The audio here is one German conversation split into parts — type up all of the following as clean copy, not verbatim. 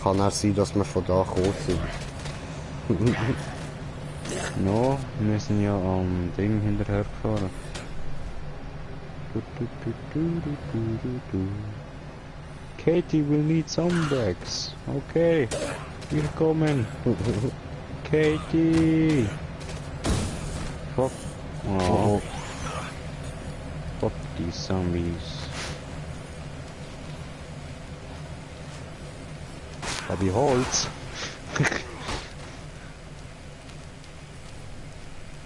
Kann auch sein, dass wir von da gekommen sind. No, wir sind ja am Ding hinterher gefahren. Katie will need some bags. Okay, wir kommen. Katie! Fuck. Oh. Fuck die Zombies. Hab ich Holz?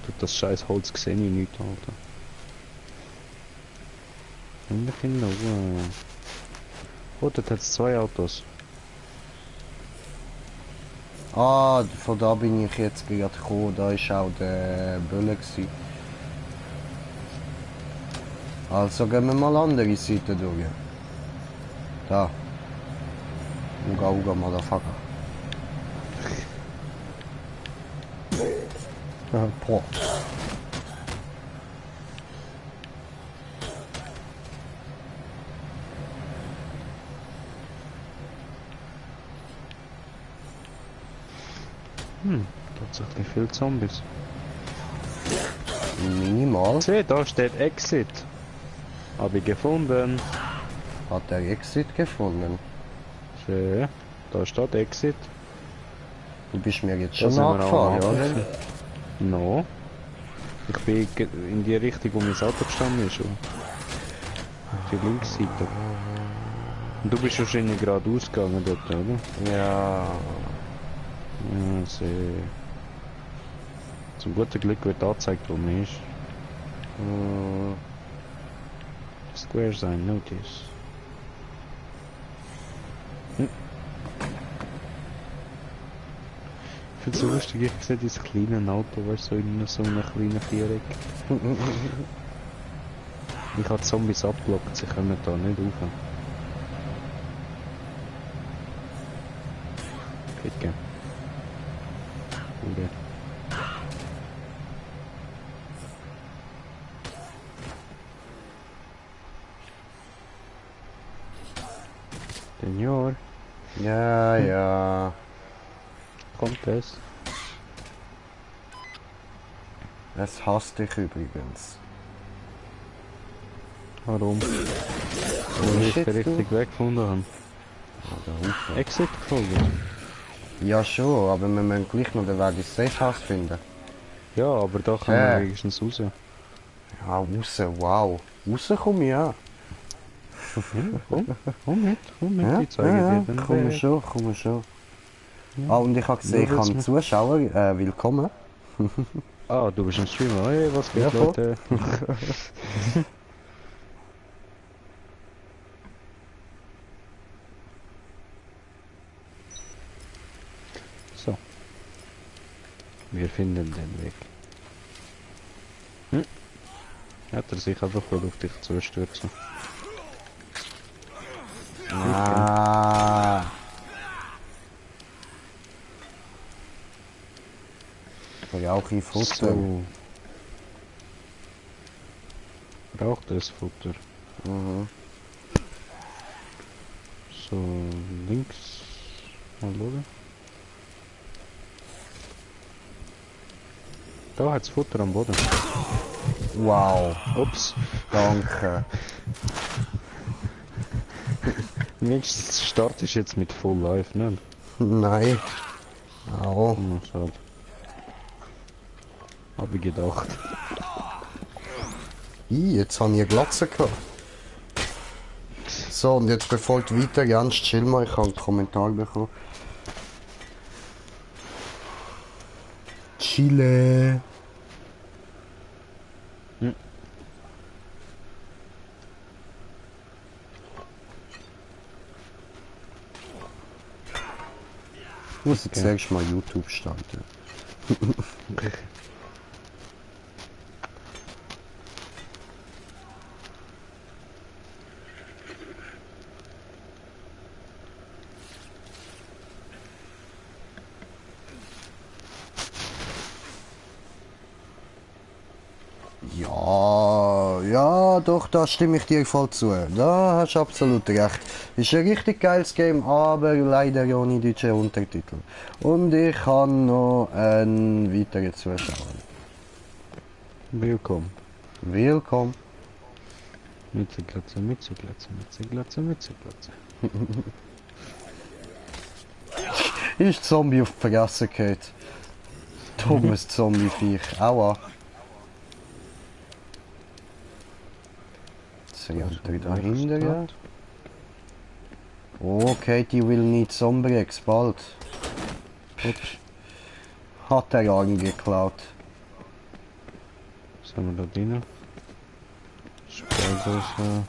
Tut das scheiß Holz gesehen ich nicht, Alter. Und wir können noch. Oh, dort hat es 2 Autos. Ah, von da bin ich jetzt gerade gekommen. Da war auch der Böller gewesen. Also gehen wir mal andere Seite durch. Da. Uga Uga Motherfucker. Boah. Tatsächlich viele Zombies. Minimal. Sieh, da steht Exit. Habe ich gefunden. Hat er Exit gefunden. Schön. Da steht Exit. Du bist mir jetzt Da schon sind wir nachgefahren, auch oder? No. Ich bin in die Richtung, wo mein Auto gestanden ist. Auf die Linksseite. Und du bist wahrscheinlich geradeaus gegangen dort, oder? Ja. Ja, sehr. Zum guten Glück wird angezeigt, wo man ist. Squares I notice. Ich finde es so lustig, ich sehe dieses kleine Auto, weißt du, in so einer kleinen Viereck. Ich habe Zombies abgelockt, sie kommen da nicht rauf. Bitte. Oder? Senior, Ja, ja. kommt es? Es hasst dich übrigens. Warum? Weil ich den richtig Weg gefunden habe. Exit gefunden? Ja schon, aber wir müssen gleich noch den Weg ins Safe House finden. Ja, aber da kann man wenigstens raus. Ja, raus, wow. Raus komm ich ja. Komm mit, Ja, ich zeige dir den komm Weg. schon. Ja. Ah, und ich habe gesehen, ich Nur habe weil's Zuschauer, willkommen. Ah, du bist ein Streamer. Hey, was geht, Ja, voll. Leute? So. Wir finden den Weg. Hat er sich einfach wohl auf dich zustürzen. Ah. Brauche ich Futter? So. Braucht es Futter? Mhm. So, links. Mal schauen. Da hat's Futter am Boden. Wow, Ups. danke. Wenigstens startest jetzt mit Full Life, ne? Nein. Au. Schade. Hab ich gedacht. Jetzt habe ich eine Glatze gehabt. So, und jetzt bevor du weiter ganz chill mal, ich habe einen Kommentar bekommen. Chile. Ich muss jetzt zuerst mal YouTube starten. Ja, Ja, doch, da stimme ich dir voll zu. Da hast du absolut recht. Ist ein richtig geiles Game, aber leider ohne deutsche Untertitel. Und ich kann noch einen weiteren Zuschauer. Willkommen. Willkommen. Mützeglatze, Mützeglatze, Mützeglatze, Mützeglatze. Ist Zombie auf die Fresse geht. Dummes Zombie-Viech. Aua. Jetzt rennt er da hinten, ja. Oh, Katie will need Sombrex, bald. Ups. Hat er angeklaut. Was haben wir da drin? Spraydose.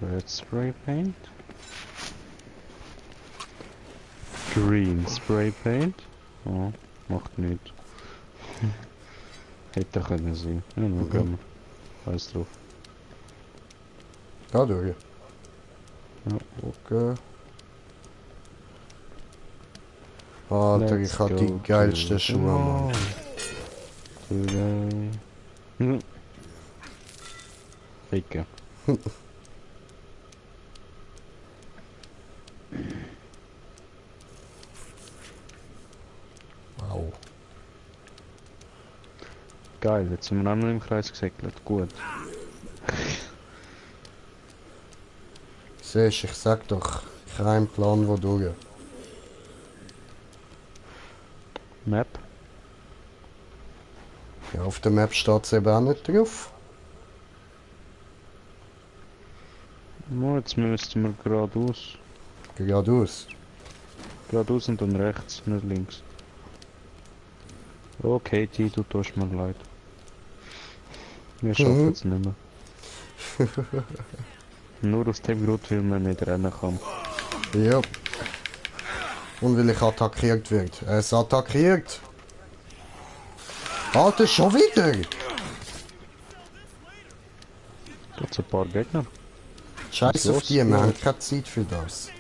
Red Spray Paint. Green Spray Paint. Oh, macht nichts. Hätte können sein. Ja, nur gehen wir. Weiß drauf. Da durch. Ja. Okay. Alter, ich hab die geilsten Schuhe, Mann. Today. Dicke. Wow. Geil, jetzt sind wir einmal im Kreis gesäckelt. Gut. Siehst, ich sag doch, kein Plan, wo durch. Map. Ja, auf der Map steht es eben auch nicht drauf. Oh, jetzt müssten wir geradeaus. Geradeaus. Geradeaus und dann rechts, nicht links. Oh, Katie, du tust mir leid. Wir schaffen es nicht mehr. Nur aus dem Grund, weil man nicht rennen kann. Ja. Und weil ich attackiert wird. Es attackiert. Alter, schon wieder? Gibt's ein paar Gegner? Scheiß auf los? die, wir Ja. haben keine Zeit für das.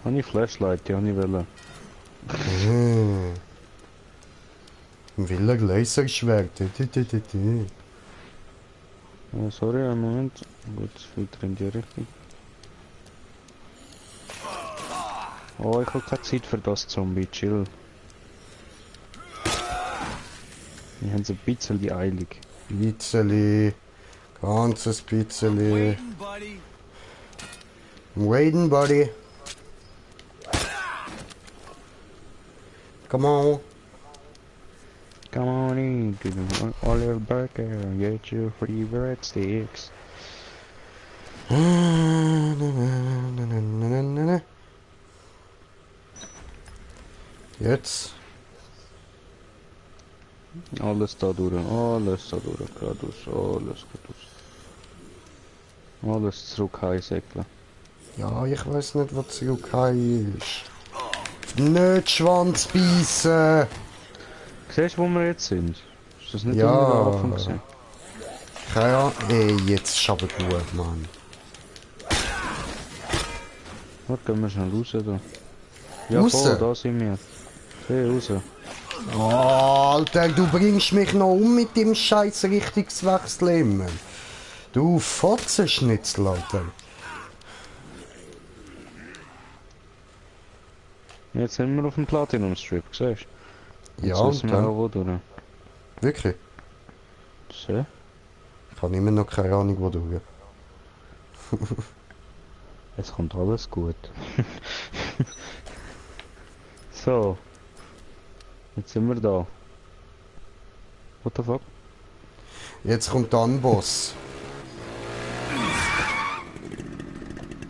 Habe ich Flashlight, die habe ich wollen. Will ein Laserschwert. Oh, sorry, einen Moment. Gut, weiter in die Richtung. Oh, ich habe keine Zeit für das Zombie, chill. Wir haben es ein bisschen die eilig. Bitzeli. Ganzes Bitzeli. Waiting, buddy. Waiting, buddy. Come on. Come on in, to the Oliver Burger, get your free breadsticks. Jetzt. Alles da durch, geradeaus, alles geradeaus. Alles zurück heimsäckeln. Ja, ich weiß nicht, was zurück ist. Nicht Schwanz beißen! Siehst du, wo wir jetzt sind? Ist das nicht Ja. immer der Anfang gewesen? Keine Ahnung. Ey, jetzt ist aber gut, Mann. Warte, gehen wir schnell raus da. Ja, Raus? voll, da sind wir. Hey, raus. Alter, du bringst mich noch um mit dem scheiß Richtungswechsel immer. Du Fotzenschnitzel, Alter. Jetzt sind wir auf dem Platinum Strip, siehst du? Ja, Jetzt und wissen wir dann? auch wo durch. Wirklich? So. Ich habe immer noch keine Ahnung, wo du. Jetzt kommt alles gut. So. Jetzt sind wir da. What the fuck? Jetzt kommt der Boss.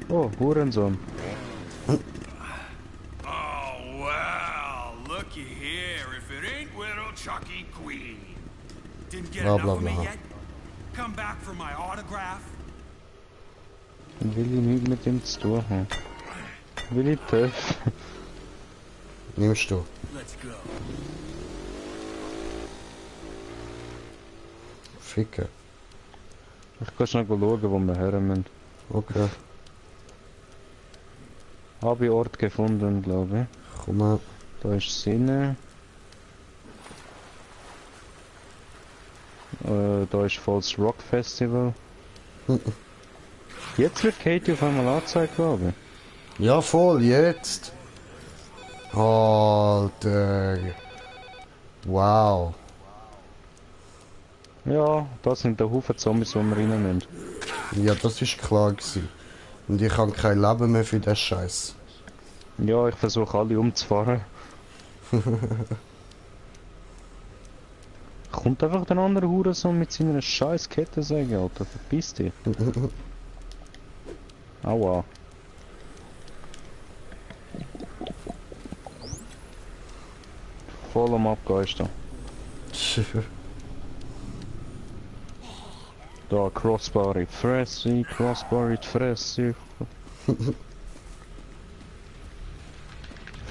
Oh, Hurensohn. Oh, well, looky here. If it ain't Widow Chucky Queen. Didn't get Blah, enough blah, of me blah. yet? Come back for my autograph? Will ich nichts mit ihm zu tun haben. Will ich TÜV? Nimmst du? Let's go. Ficken. Ich kann schnell schauen, wo wir her müssen. Okay. Habe ich Ort gefunden, glaube ich. Komm mal. Da ist Sinne. Da ist volles Rock Festival. Jetzt wird Katie auf einmal angezeigt, glaube ich. Ja, voll, jetzt. Alter. Wow. Ja, das sind der Haufen Zombies, die wir reinnehmen. Ja, das ist klar gewesen. Und ich habe kein Leben mehr für den Scheiß. Ja, ich versuche alle umzufahren. Kommt einfach der andere Hurensohn mit seiner scheiß Kettensäge, Alter. Verpiss dich. Aua. Voll am Abgeisten. Da, Crossbar in die Fresse, Crossbar in die Fresse.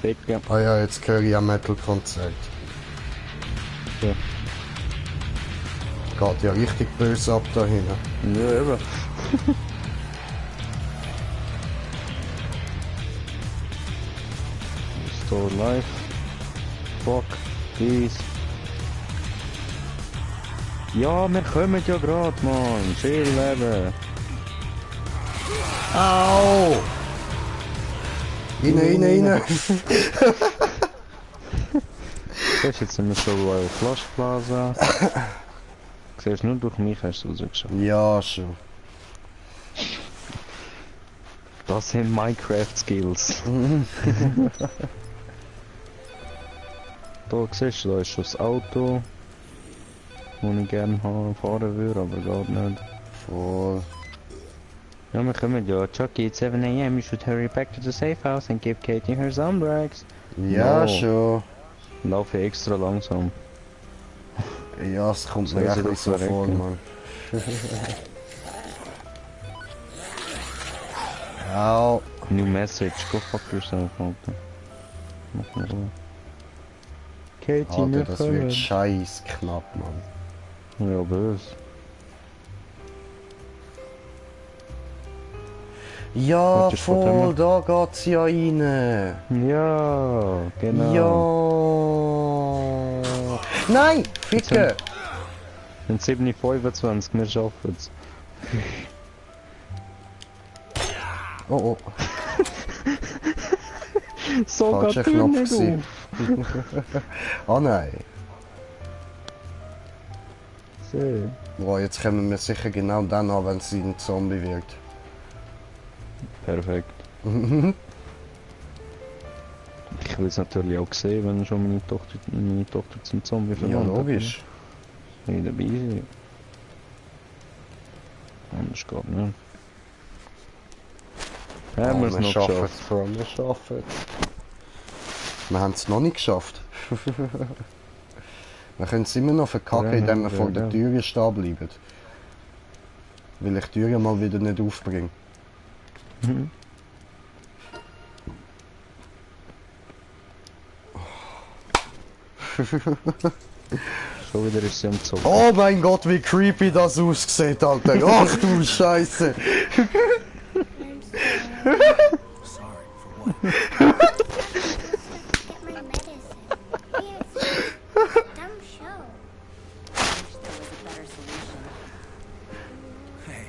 Ficken. Ah ja, jetzt höre ich ein Metal-Konzert. Ja. Geht ja richtig böse ab da hinten. Ja, eben. Restore life. Fuck. Peace. Ja, wir kommen ja grad, Mann. Chill leben. Au! Rein. Das jetzt sind wir schon Royal Flush Plaza. Du siehst nur durch mich, hast du rausgeschaut. Ja, schon. Das sind Minecraft-Skills. Da siehst du, da ist schon das Auto, das ich gerne fahren würde, aber geht nicht. Voll. Ja, wir kommen ja. Chucky, it's 7 AM, you should hurry back to the safe house and give Katie her sunbreaks. Ja, No. schon. Laufe extra langsam. Ja, es kommt Soll mir sie echt doch nicht so vor, verrecken? Mann. Au. New message, go fuck yourself, Alter. Mach mal Ruhe. Katie, Alter, wir das kommen. wird scheiß knapp, Mann. Ja, böse. Ja, Warte, voll, da geht's ja rein. Ja, genau. Ja. Nein, Ficke. Sind 7:25, wir schaffen es. Oh, oh. So Falscher geht Knopf nicht gewesen. auf. Oh nein. So. Boah, jetzt kommen wir sicher genau dann an, wenn sie ein Zombie wird. Perfekt. Ich will es natürlich auch sehen, wenn schon meine Tochter zum Zombie Ja, verwandelt hat. logisch. Nicht dabei sein. Anders geht nicht. Haben wir es noch schaffen geschafft. es, Bro, wir schaffen es. Wir haben es noch nicht geschafft. Wir können es immer noch verkacken, Ja, indem wir vor ja. der Tür stehen bleiben. Weil ich die Tür mal wieder nicht aufbringe. Mhm. Schon wieder ist sie am Zocken. Oh mein Gott, wie creepy das aussieht, Alter. Ach du Scheiße. Sorry for what? Get my medicine. Yes. Dumb show. Wish there was a better solution. Hey,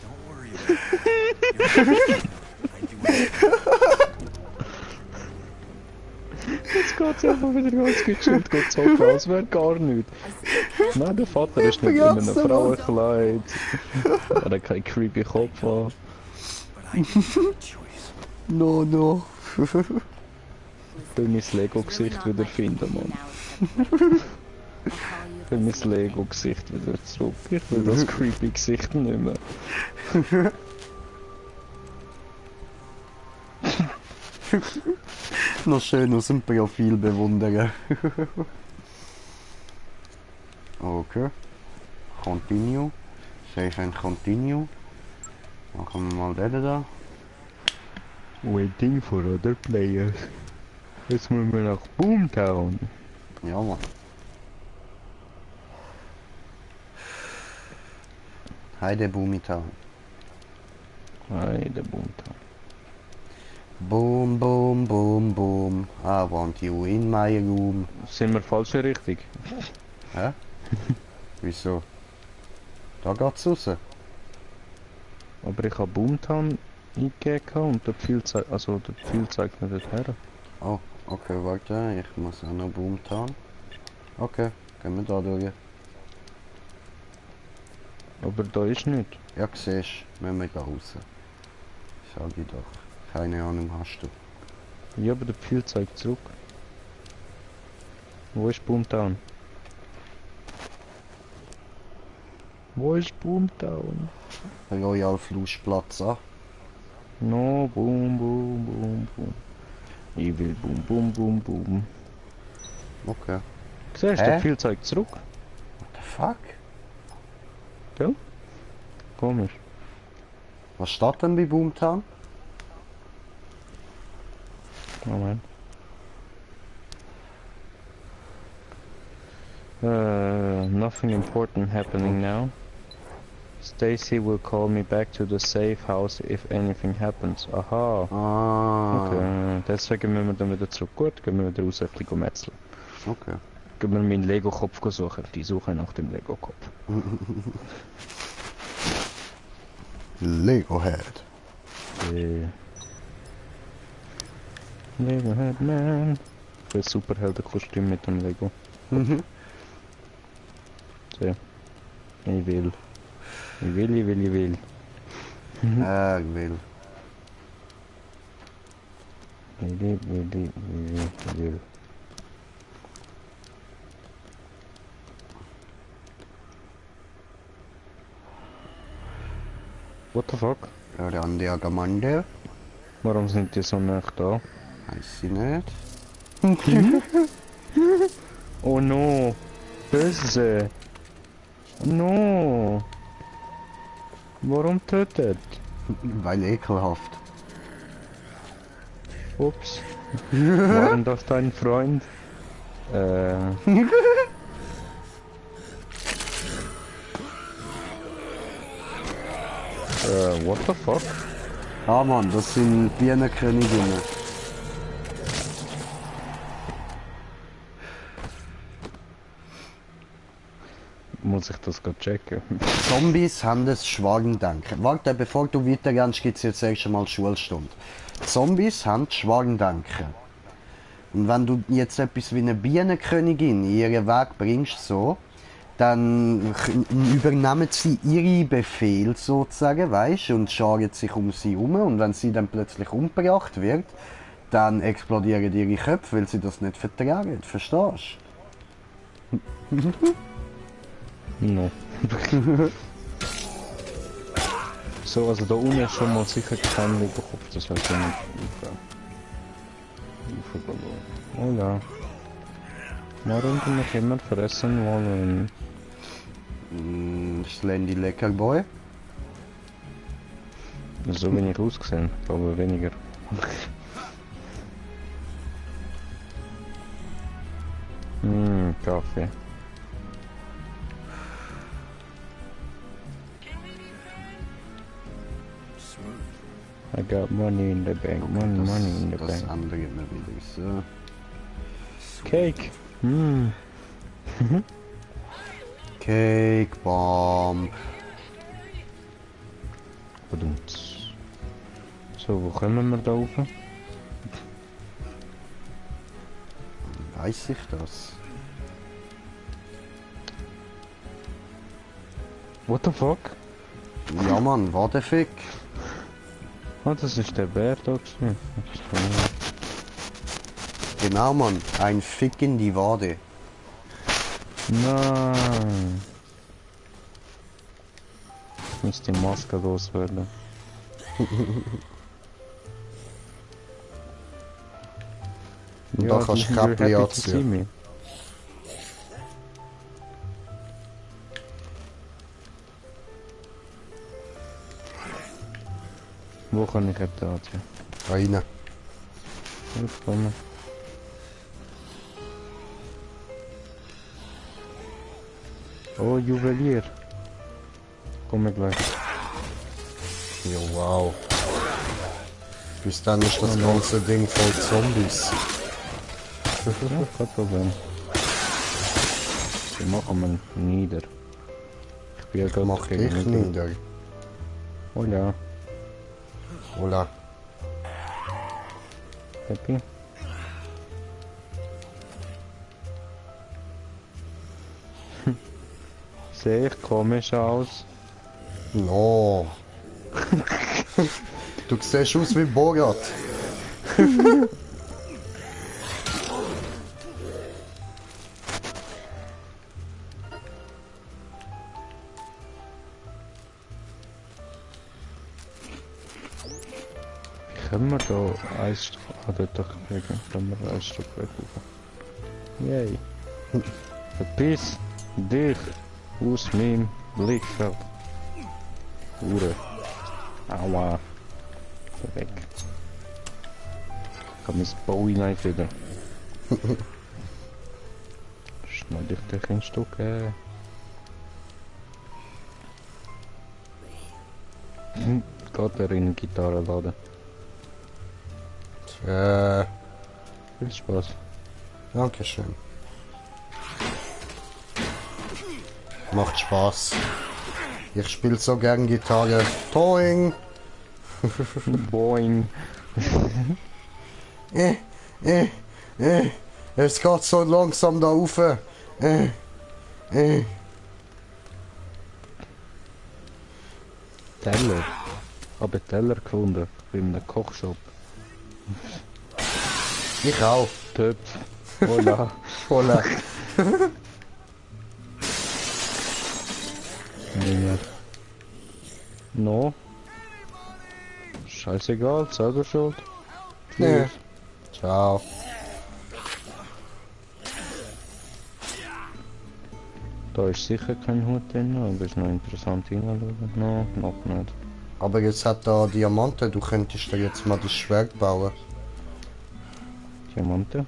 don't worry about it. I do anything. Jetzt geht sie einfach wieder ganz gechillt, geht zocken, als wäre gar nichts. Nein, der Vater ist nicht in einem Frauenkleid. Er hat keinen creepy Kopf an. But I didn't have a choice. No, no. Ich will mein Lego-Gesicht wieder finden, Mann. Ich will mein Lego-Gesicht wieder zurück. Ich will das creepy Gesicht nicht mehr. Noch schön aus dem Profil bewundern. Okay. Continue. Save and continue. Machen wir mal den da. Waiting for other players. Jetzt müssen wir nach Boomtown. Ja, Mann. Heide Boomitown. Nein, der Boomtown. Boom, boom, boom, boom. I want you in my room. Sind wir falsch richtig? Hä? Wieso? Da geht's raus. Aber ich habe Boomtown eingegeben und der Pfeil zeigt, also der Pfeil zeigt mir dort her. Oh, okay, warte, ich muss auch noch Boomtown. Okay, gehen wir da durch. Aber da ist nicht. Ja, siehst du, müssen wir da raus. Sag ich doch. Keine Ahnung hast du. Ja, aber der Pfeil zeigt zurück. Wo ist Boomtown? Wo ist Boomtown? Royal Flussplatz an. No, boom, boom, boom, boom. Ich will boom, boom, boom, boom. Okay. Siehst du, der Pfeil zeigt zurück. What the fuck? Gell? Komisch. Was steht denn bei Boomtown? Moment. Nothing important happening now. Stacy will call me back to the safe house if anything happens. Aha. Ah. Okay, deswegen müssen wir dann wieder zurück. Gut, gehen wir wieder raus, ein bisschen metzeln. Okay. Gehen wir meinen Lego-Kopf suchen. Die Suche nach dem Lego-Kopf. Lego Head. Lego Head Man. Für Superheldenkostüm mit dem Lego. Mhm. So. Ich will. Ich will. Ich will. Will. What the fuck? Randiagamande. Warum sind die so nah da? Weiß ich nicht. Oh no! Böse! No! Warum tötet? Weil ekelhaft. Ups. Waren das dein Freund? What the fuck? Ah Mann, das sind Bienenköniginnen. Muss ich das gerade checken? Zombies haben das Schwarmdenken. Warte, bevor du weitergehst, gibt es jetzt erst einmal Schulstunde. Zombies haben Schwarmdenken. Und wenn du jetzt etwas wie eine Bienenkönigin in ihren Weg bringst, so, dann übernehmen sie ihre Befehle sozusagen, weißt, und scharen sich um sie herum. Und wenn sie dann plötzlich umgebracht wird, dann explodieren ihre Köpfe, weil sie das nicht vertragen. Verstehst du? No. So, also da unten ist schon mal sicher kein Lego-Kopf, das heißt ja nicht Oh ja. Warum du mich immer fressen wollen? Slendy Leckerboy. So wenig ausgesehen, aber weniger. Kaffee. I got money in the bank, money in the Das bank. andere mir wieder so. Cake! Cake Bomb. Verdammt. So, wo kommen wir da rauf? Weiß ich das? What the fuck? Ja Mann, war der Fick. Oh, das ist der Bär da gewesen. Genau Mann, ein Fick in die Wade. Nein! Ich muss die Maske loswerden. Und da kannst du Käppli anziehen. Wo kann ich jetzt anziehen? Rein. Aufkommen. Oh, Juwelier. Komm gleich. Jo, wow. Bis dann ist das ganze Ding voll Zombies. Ja, kein Problem. Wir machen wir nieder. Ich bin ja gerade Mach dich nieder. Oh ja, Oder? happy. Sehe ich komisch aus? No. Du siehst aus wie Borat. Können wir da ein Stück... Ah, dort doch kriegen. Können wir ein Stück weg. Yay. Verpiss dich aus meinem Blickfeld. Hure. Aua. Weg. Ich kann mein Bowie nicht wieder. Schneid ich dich in Stücke. Geht er in die Gitarre laden. Viel Spaß. Dankeschön. Macht Spaß. Ich spiele so gern Gitarre. Toing! Boing. Es geht so langsam da rauf. Teller. Habe Teller gefunden. Bei einem Kochshop. Ich auch. Töpf. Hola. Hola. Ja. No. Scheißegal, selber schuld. Nee. Ciao. Da ist sicher kein Hut drin, aber ist noch interessant hineinschauen. No, noch nicht. Aber jetzt hat er Diamanten, du könntest dir jetzt mal das Schwert bauen. Diamanten?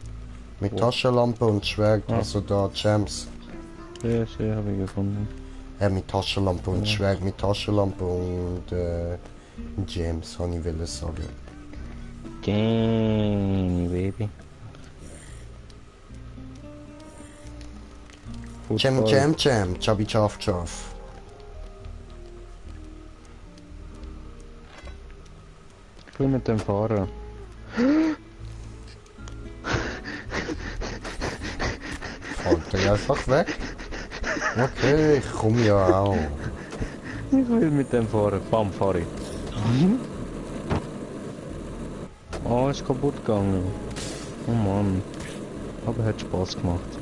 Mit Wo? Taschenlampe und Schwert, Ah. also da Gems. Ja, sie habe ich gefunden. Mit Taschenlampe und Ja. Schwert, mit Taschenlampe und Gems, habe ich wollen sagen. Game, Baby. Jam, Jam, Jam, Chubby Chaff Chaff. Ich will mit dem fahren. Fällt er einfach weg? Okay, ich komme ja auch. Ich will mit dem fahren. Bam, fahre ich. Oh, ist kaputt gegangen. Oh Mann. Aber hat Spaß gemacht.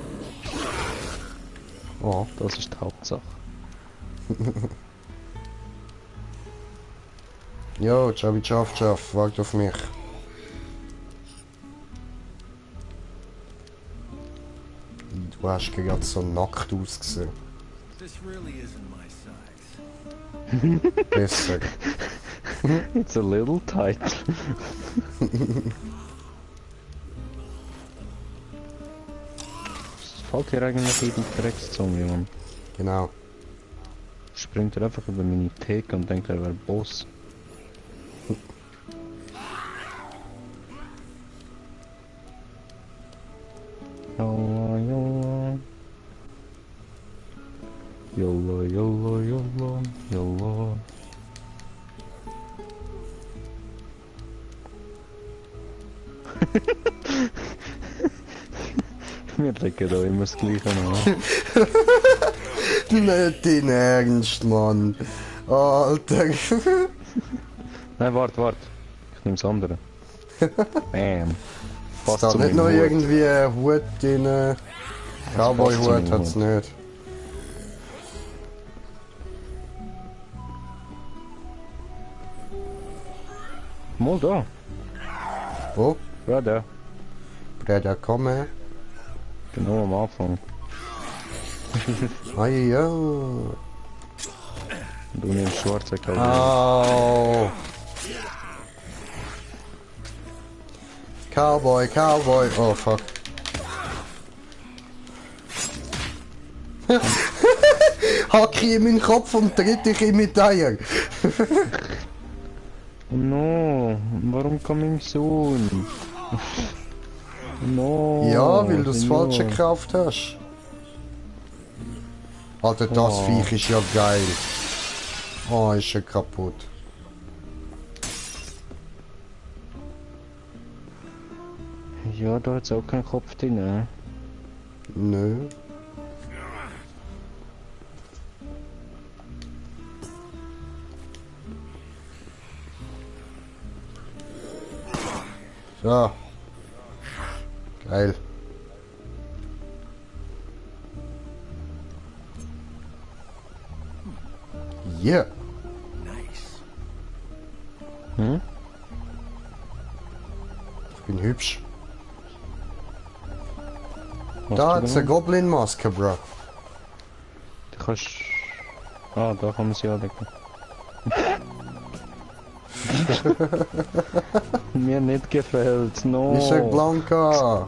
Oh. Das ist die Hauptsache. Jo, Chubby Chaff Chaff, wart auf mich. Du hast gerade so nackt ausgesehen. This really isn't my size. Besser. It's a little tight. Was fällt hier eigentlich in die Dreckszunge, Mann? Genau. Springt er einfach über meine Theke und denkt, er wäre Boss. Yolla, yolla. Yolla, yolla, yolla, yolla. Wir legen da immer das Gleiche an. Nicht in Ernst, Mann. Alter. Nein, warte. Ich nehme das andere. Bam. Ist da nicht noch irgendwie ein Hut drin? Cowboy-Hut hat's nicht. Mal da. Wo? Ja, der. Breder, komm her. Genau am Anfang. Ah ja. Du nimmst schwarze Cowboy. Au. Cowboy, Cowboy. Oh fuck. Hack ich in meinen Kopf und tritt ich ihm mit Eier. Oh no, warum kann mein Sohn? No. Ja, weil du das Senor. Falsche gekauft hast. Alter, das Oh. Viech ist ja geil. Oh, ist er kaputt. Ja, da hat's auch keinen Kopf drin. Ne? Nö. So. Geil. Yeah. Nice. Hm? Ich bin hübsch. Was Da du hat's eine genommen? Goblin-Maske, bro. Du kannst... Ah, da kann man sie anlegen. Mir nicht gefällt, no. Ich sag Blanca.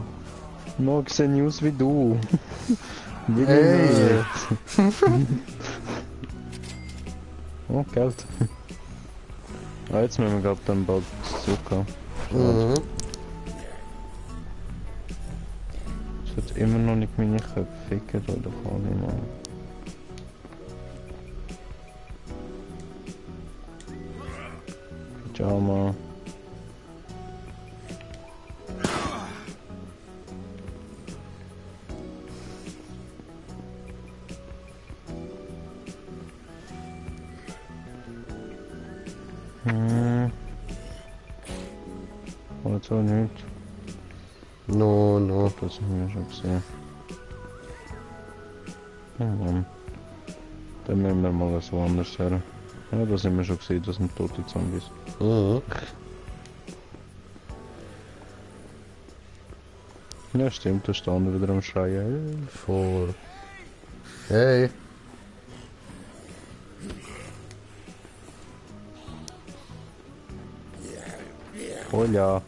No, ich sehe aus wie du. Will Hey. ich nicht. Oh, Geld. Ah, jetzt müssen wir gerade dann bald zurückgehen. Mhm. Es wird immer noch nicht meine Köpfe ficken, oder kann ich mal. Pyjama. Oder so nicht. No, no. Das haben wir schon gesehen. Ja, Mann. Dann müssen wir mal so anders hören. Ja, das haben wir schon gesehen, das sind tote Zombies. Mhm. Ja, stimmt, da stehen wir wieder am Schreien. Voll. Hey. Hola.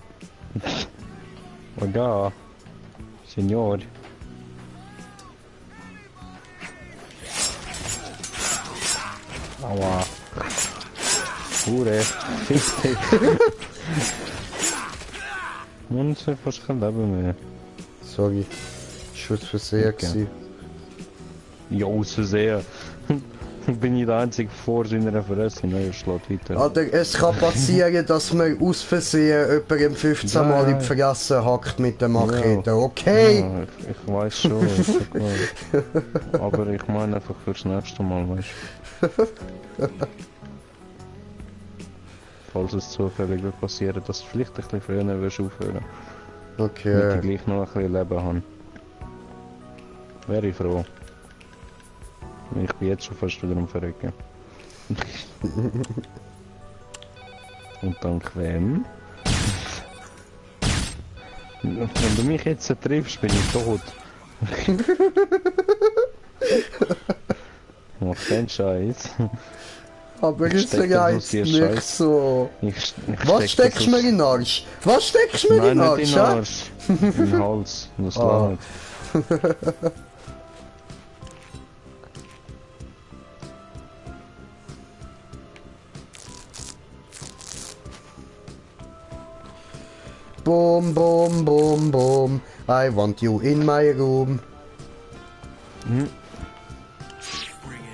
Hola. Signor. Aua. Hure. Fick dich. Man, es hat fast kein Leben mehr. Sorry. Schuss für sehr Okay. gewesen. Jo, so sehr. Bin ich der einzige vor seiner Fresse? Nein, er schlägt weiter. Alter, es kann passieren, dass man aus Versehen jemandem 15 Mal in die Fresse hackt mit der Machete, okay? Ja, ich weiß schon, ist schon klar. Aber ich meine einfach fürs nächste Mal, weißt du. Falls es zufällig wird passieren, dass du vielleicht ein bisschen früher wirst aufhören. Damit ich Okay. gleich noch ein bisschen Leben habe. Wäre ich froh. Ich bin jetzt schon fast wieder am Verrecken. Und dank wem? Wenn du mich jetzt triffst, bin ich tot. Mach den Scheiß. Aber Ich es steck das aus reizt dir, nicht Scheiß. so. Ich Was steckst du mir in den Arsch? Was steckst du mir in Nein, den nicht Arsch? in den hä? Arsch. In den Hals. Das Ah. langt. Boom, boom, boom, boom. I want you in my room. Bring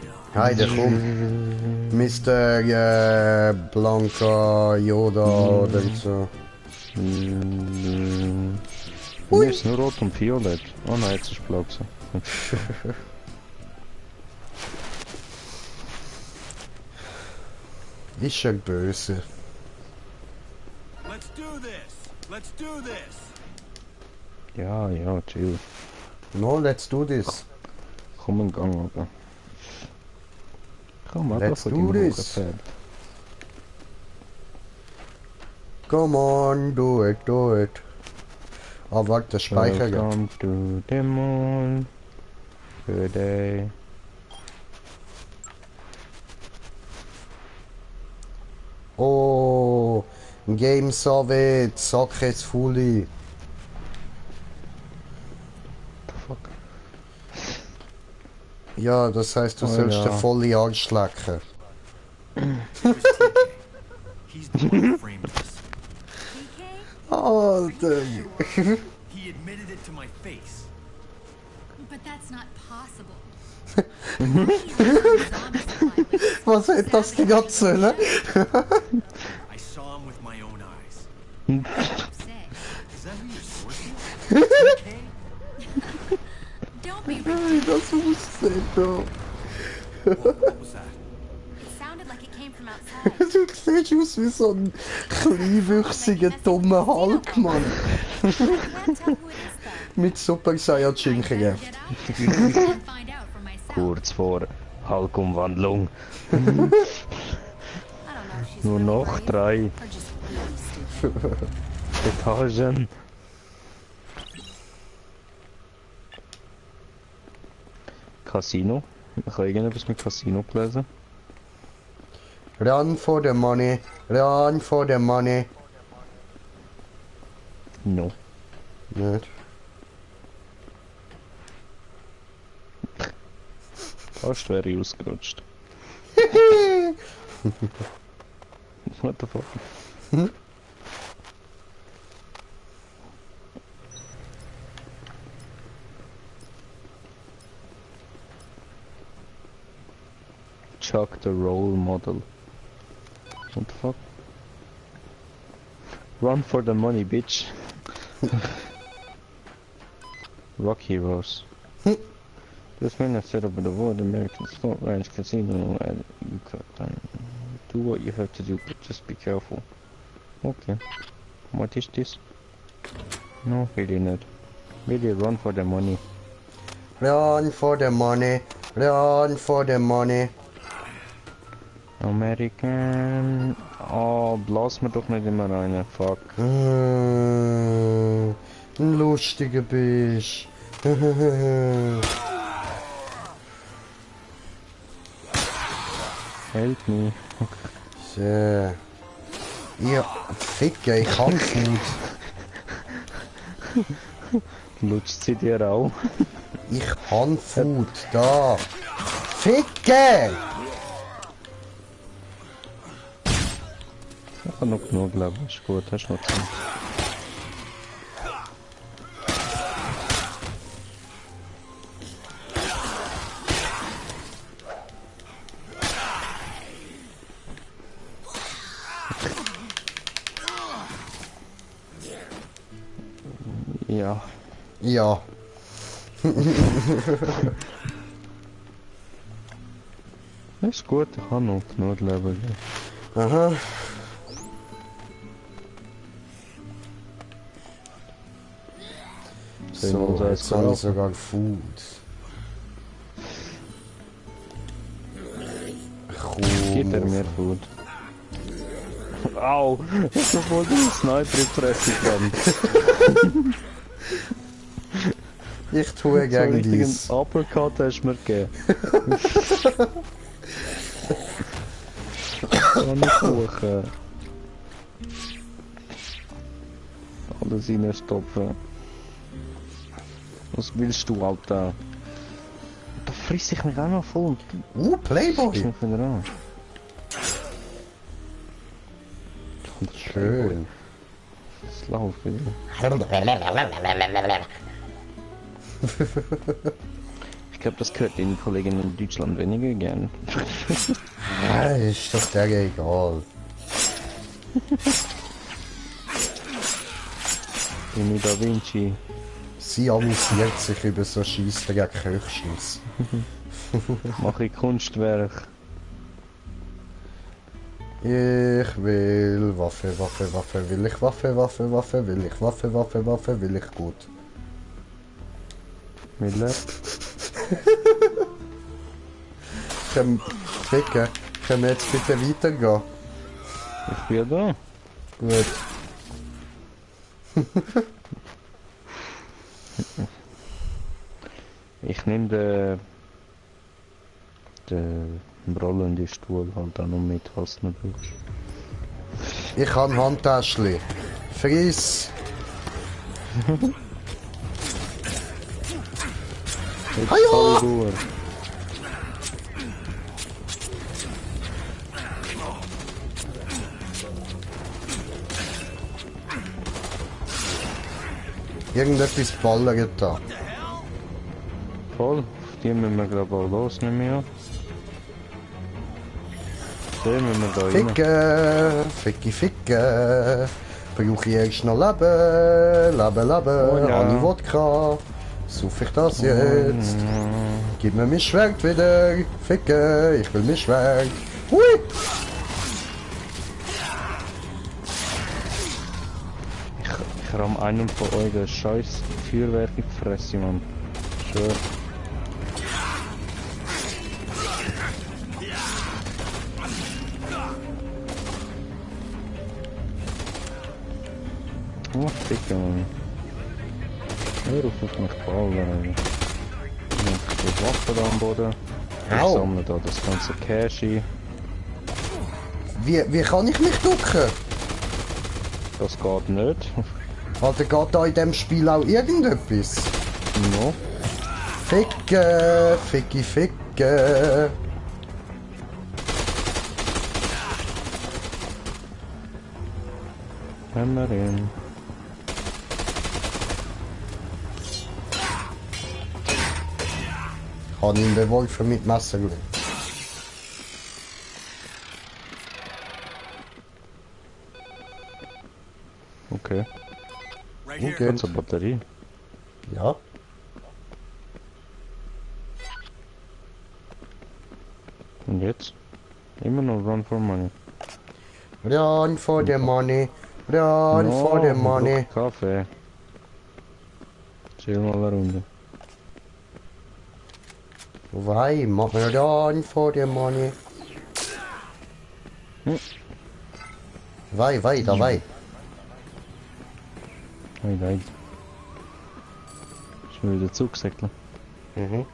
it on. Heide, komm. Mr. Blanca Yoda oder so. Mir ist nur rot und violett. Oh nein, jetzt ist blau gewesen. Ist er böse. Let's do this. Let's do this. Ja, ja, chill. No, let's do this. Komm in Gang, aber. Komm, aber Let's von do deinem this. Pferd. Come on, do it, do it. Ah, warte, speichern. Welcome to the mall. Good day. Oh, Game Soviet, Sockets fully. Fuck. Ja, das heißt, du Oh, sollst ja. den volle Arsch lecken. Here's TJ. He's the one who framed us. PK? Alter. He admitted it to my face. But that's not possible. Was hätte das denn gerade sollen? I saw him with my own eyes. Sick. Is that who your source is? Okay. Don't be Wie das aussieht, da. What was that? It sounded like it came from outside. Du siehst aus wie so ein kleinwüchsiger, dummer Hulk, Mann. I can't tell who it is though. Mit Super Saiyajin Better Kraft. get out there and find out for myself. Kurz vor Hulk-Umwandlung. I don't know if she's Nur really noch brave 3 or just really stupid. Etagen. Casino. Ich habe irgendetwas mit Casino gelesen. Run for the money, run for the money. No. Nicht? Fast wäre ich ausgerutscht. What the fuck? Chuck the role model. What the fuck? Run for the money, bitch. Rock Heroes. This man has set up the World American Sport Ranch Casino and you can do what you have to do, but just be careful. Okay. What is this? No, really not. Really run for the money. Run for the money, run for the money. American... Oh, blass mir doch nicht immer rein, fuck. Ein lustiger Bisch. Help me. So. Ja, Ficke, ich hab Food. Lutscht sie dir auch? Ich hab Food, da. Ficke! Ich habe noch genug, glaube ich. Ist gut, hast du noch Zeit. Ja. Ja. Ist gut, ich habe noch genug Leben. Aha. So, jetzt habe ich sogar Food. Gib er mir Food. Au! Ich hab voll den Sniper in die Fresse gerannt. Ich tue So gegen richtigen dies. Uppercut hast du mir gegeben. Kann ich suchen. Alles reinstopfen. Was willst du, Alter? Da frisst ich mich auch noch voll. Ich Playboy! mich wieder an. Schön. Das läuft wieder. Ich glaube, das gehört den Kollegen in Deutschland weniger gern. Ist doch der egal. Dini Da Vinci. Sie amüsiert sich über so Scheissdreck höchstens. Mache ich Kunstwerk. Ich will Waffe, Waffe, Waffe, will ich Waffe, Waffe, Waffe, will ich Waffe, Waffe, Waffe, will ich gut. Miller. Ficken, können wir jetzt bitte weitergehen? Ich bin da. Gut. Ich nehme den rollenden Stuhl halt auch noch mit, falls du nicht brauchst. Ich habe Handtäschchen. Friss! Jetzt Hallo! kann ich durch. Irgendetwas ballert da. Voll. Die müssen wir glaube auch los, nicht mehr. Den müssen wir da rein. Ficke. Brauche ich erst noch Leben. Oh ja. Habe ich Wodka. Suche ich das jetzt? Gib mir mein Schwert wieder. Ficke, ich will mein Schwert. Hui! Ich ramm einen von euch den scheiß Feuerwerk in die Fresse, Mann. Schwör. Oh, Dicke, Mann. Hör auf mich ballen, ich habe die Waffe da am Boden. Ich Au. sammle da das ganze Cash ein. Wie kann ich mich ducken? Das geht nicht. Alter, geht da in dem Spiel auch irgendetwas? No. Ficke. Hammer in. Ich habe ihn beworfen mit Messergriff. Okay. Right here. Okay. Hat's eine Batterie? Ja. Und jetzt? Immer noch Run for Money. Run for the money. Run for the money. Kaffee. Chill mal eine Runde. Why? Run for the money. Why, dabei. Hey, nein. Ist mir wieder zugesäckelt. Mhm.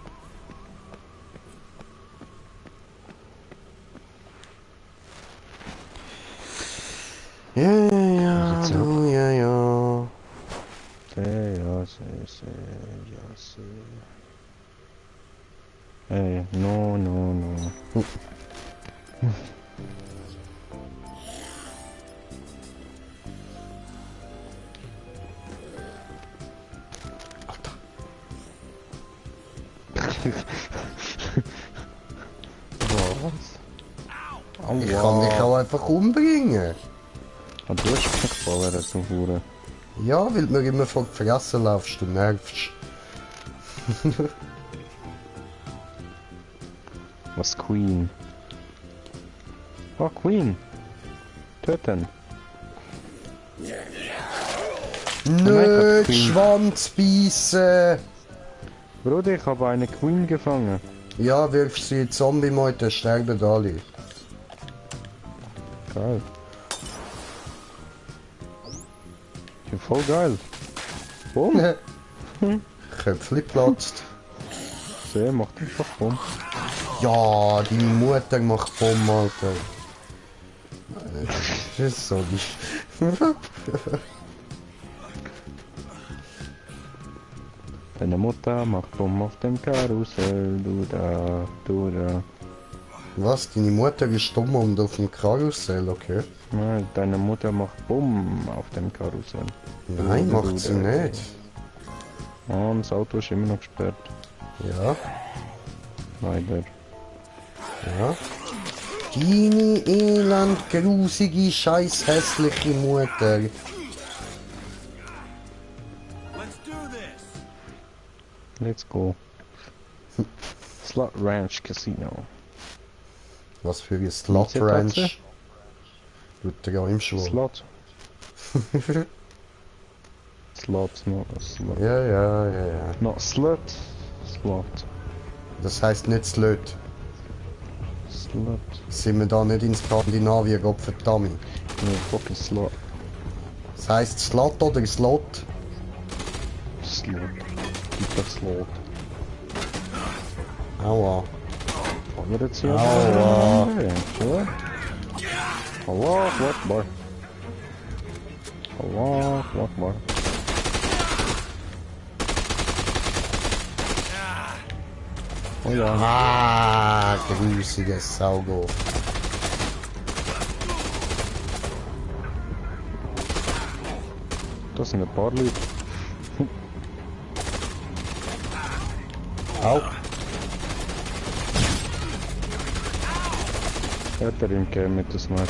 Ja, Was jetzt ab? ja. Ja, Hey, no. Was? Ich kann dich auch einfach umbringen. Ah, du hast mich gefallen, so Hure. Ja, weil du mir immer vor die Fresse laufst, du nervst. Was Queen? Oh, Queen! Töten! Nicht Queen. Schwanz beißen! Bruder, ich habe eine Queen gefangen. Ja, wirfst sie in Zombie-Meute, sterben alle. Geil. Ja, voll geil. Bumm! Köpfli platzt. Sehr, macht einfach Bumm. Ja, deine Mutter macht Bomben, Alter. Das ist so nicht. Deine Mutter macht Bumm auf dem Karussell. Du da. Was? Deine Mutter ist dumm und auf dem Karussell, okay? Nein, deine Mutter macht Bumm auf dem Karussell. Nein, macht sie nicht. Oh, das Auto ist immer noch gesperrt. Ja, Leider. ja. Deine elend, grusige, scheiß hässliche Mutter. Let's do this. Let's go. Slot Ranch Casino. Was für ein Slot Ranch. Du träumst wohl. Slot. Slot, not a slot. Ja. Not slut. Slot. Das heisst nicht Slot. Slot. Sind wir da nicht in Skandinavien, Gott verdammt. No, fucking slot. Das heisst Slot oder Slot? Slot. Gib das Slot. Aua. Haben wir jetzt hier? Aua. Ja. Allah Akbar. Allah Akbar. Oh ja. Ah, grusiges Saugo. Das sind ein paar Leute. Au. Hat er ihm gegeben mit dem Sniper.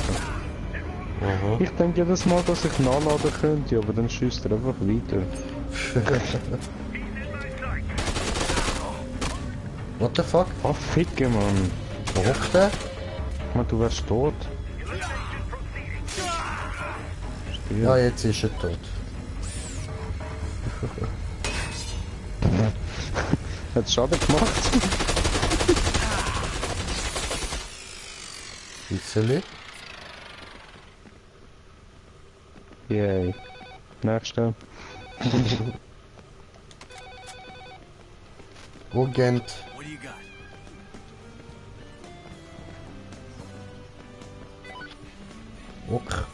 Mhm. Ich denke jedes Mal, dass ich nachladen könnte, aber dann schießt er einfach weiter. What the fuck? Ah, ficke, Mann. Wo hockt der? Man, du wärst tot. Ja, jetzt ist er tot. Hat Schaden gemacht? Bisseli. Yay. Nächste. Urgent. What do you got? Ok.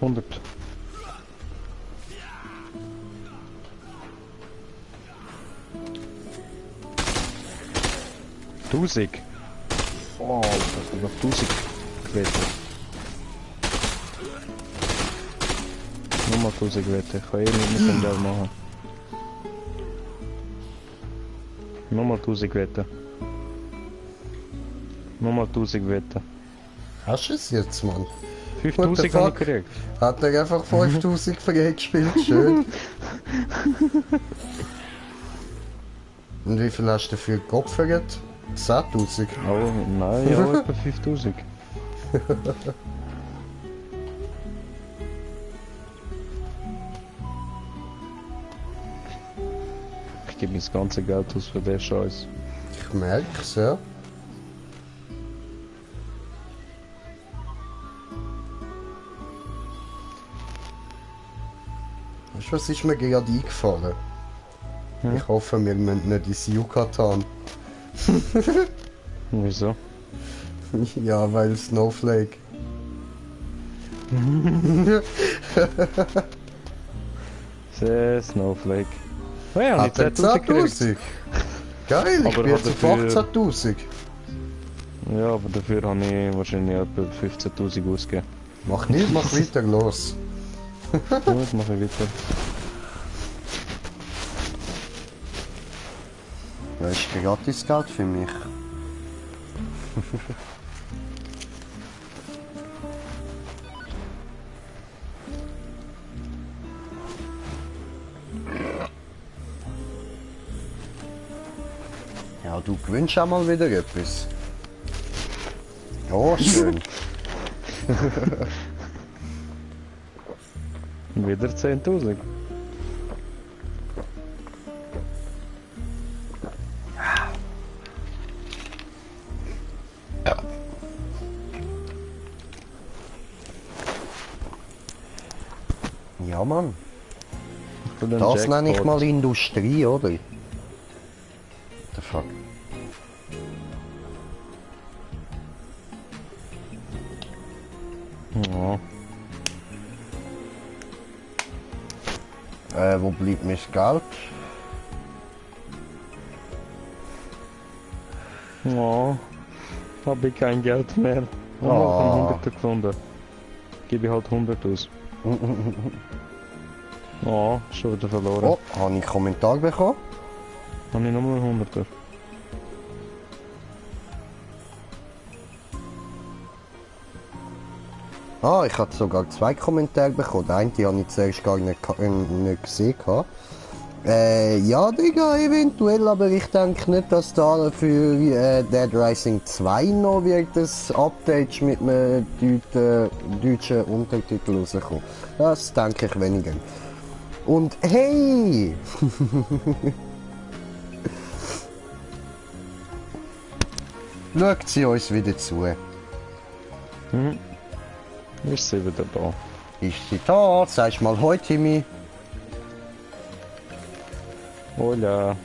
Hundert. Tausend. Oh, das sind noch 1000 Wette. Nochmal 1000 Wette. Ich kann eh nicht mit dem Geld machen. Nochmal 1000 Wette. Nochmal 1000 Wette. Hast du es jetzt, Mann? 5000 habe fuck? ich gekriegt. Hat er einfach 5000 gespielt? Schön. Und wie viel hast du dafür geopfert? 10.000. Oh, nein, ja, etwa 5000. Ich gebe mir das ganze Geld aus für den Scheiß. Ich merk's, ja. Weißt du, was ist mir gerade eingefallen? Hm? Ich hoffe, wir müssen nicht ins Yucatan. Wieso? Ja, weil Snowflake. Sehr Snowflake. Oh ja, Hat er nicht 10.000 gekriegt. 10.000? Geil, ich Aber bin hat jetzt auf dafür- 18.000. Ja, aber dafür habe ich wahrscheinlich etwa 15.000 ausgegeben. Mach nicht, mach weiter, los. Gut, mache ich weiter. Das ist gratis Geld für mich. Ja, du gewinnst auch mal wieder etwas. Oh, schön. Wieder 10.000. Ja, Mann. Für den Das nenne ich Jackpot. mal Industrie, oder? What the fuck? Ja. Wo bleibt mein Geld? Ja. Habe ich kein Geld mehr. Oh, ich habe 100 gefunden. Gebe ich halt 100 aus. Ja, schon wieder verloren. Oh, habe ich einen Kommentar bekommen? Habe ich nochmal 100er. Ah, ich hatte sogar 2 Kommentare bekommen. Den einen habe ich zuerst gar nicht gesehen. Ja, Digga, eventuell, aber ich denke nicht, dass da für Dead Rising 2 noch wird das Update mit einem deutschen Untertitel rauskommen. Das denke ich weniger. Und hey! Schaut sie uns wieder zu. Ist sie wieder da. Ist sie da? Sagst mal heute, Timmy. Hola.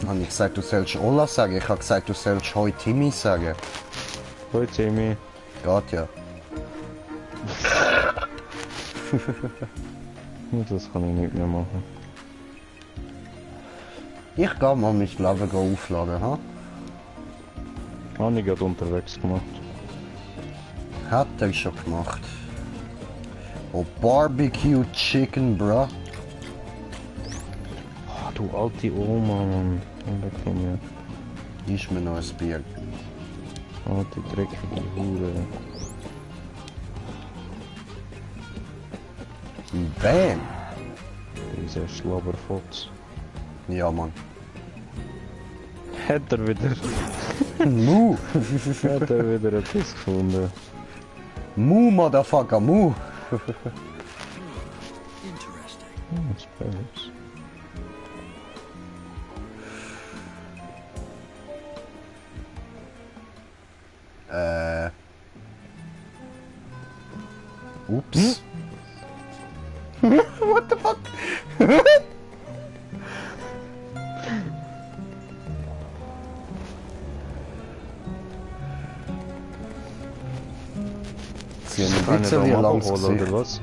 Habe ich gesagt, du sollst Ola sagen? Ich habe gesagt, du sollst heute Timmy sagen. Hoi Timmy. Geht ja. Das kann ich nicht mehr machen. Ich gehe mal mein Leben aufladen, ha? Habe ich gerade unterwegs gemacht. Hat er schon gemacht. Oh, Barbecue Chicken, bruh. Ah, du alte Oma, Mann. Weg von mir. Ist mir noch ein Bier. Alte, dreckige Hure. Bam! Dieser Schlabberfotz. Ja, Mann. Hat er wieder... Mu! hat er wieder etwas gefunden. Mu, Motherfucker, Mu! Oh, Spirits. Ups. What the fuck? Sie haben ein bisschen langs oder Gesicht. was?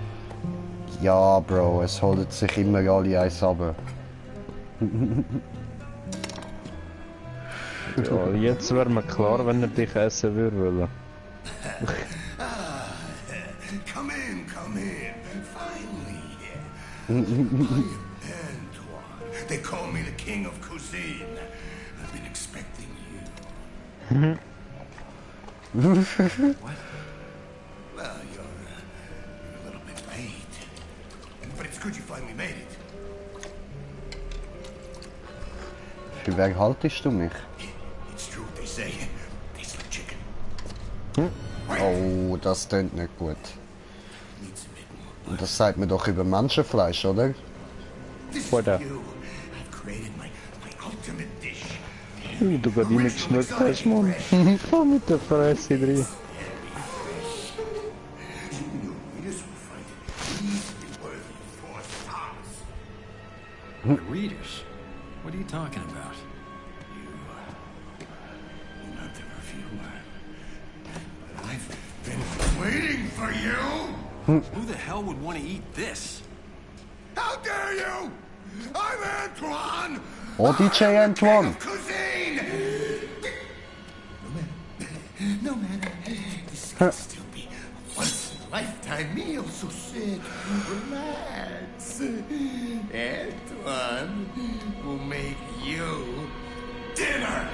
Ja, Bro, es holt sich immer alle eins runter. Ja, jetzt wäre mir klar, wenn er dich essen würde. Come in, come in. Finally. I am Antoine. They call me the king of cuisine. I've been expecting you. What? Well, you're a little bit late. But it's good you finally made it. Für wen haltest du mich? It's true what they say. Tastes like chicken. Oh, das klingt nicht gut. Needs a bit more. Und das sagt man doch über Menschenfleisch, oder? This is What for you. I've created my ultimate dish. Wie du gerade reingeschmeckt hast, Mann. Komm mit der Fresse drin. Your readers will find it easily worthy of 4 stars. The readers? What are you talking about? You're not the reviewer. But I've been waiting for you! Who the hell would want to eat this? How dare you! I'm Antoine! Oh, DJ Antoine! Cuisine! No matter. This can still be a once-in-a-lifetime meal, so sit, relax. Antoine will make you dinner!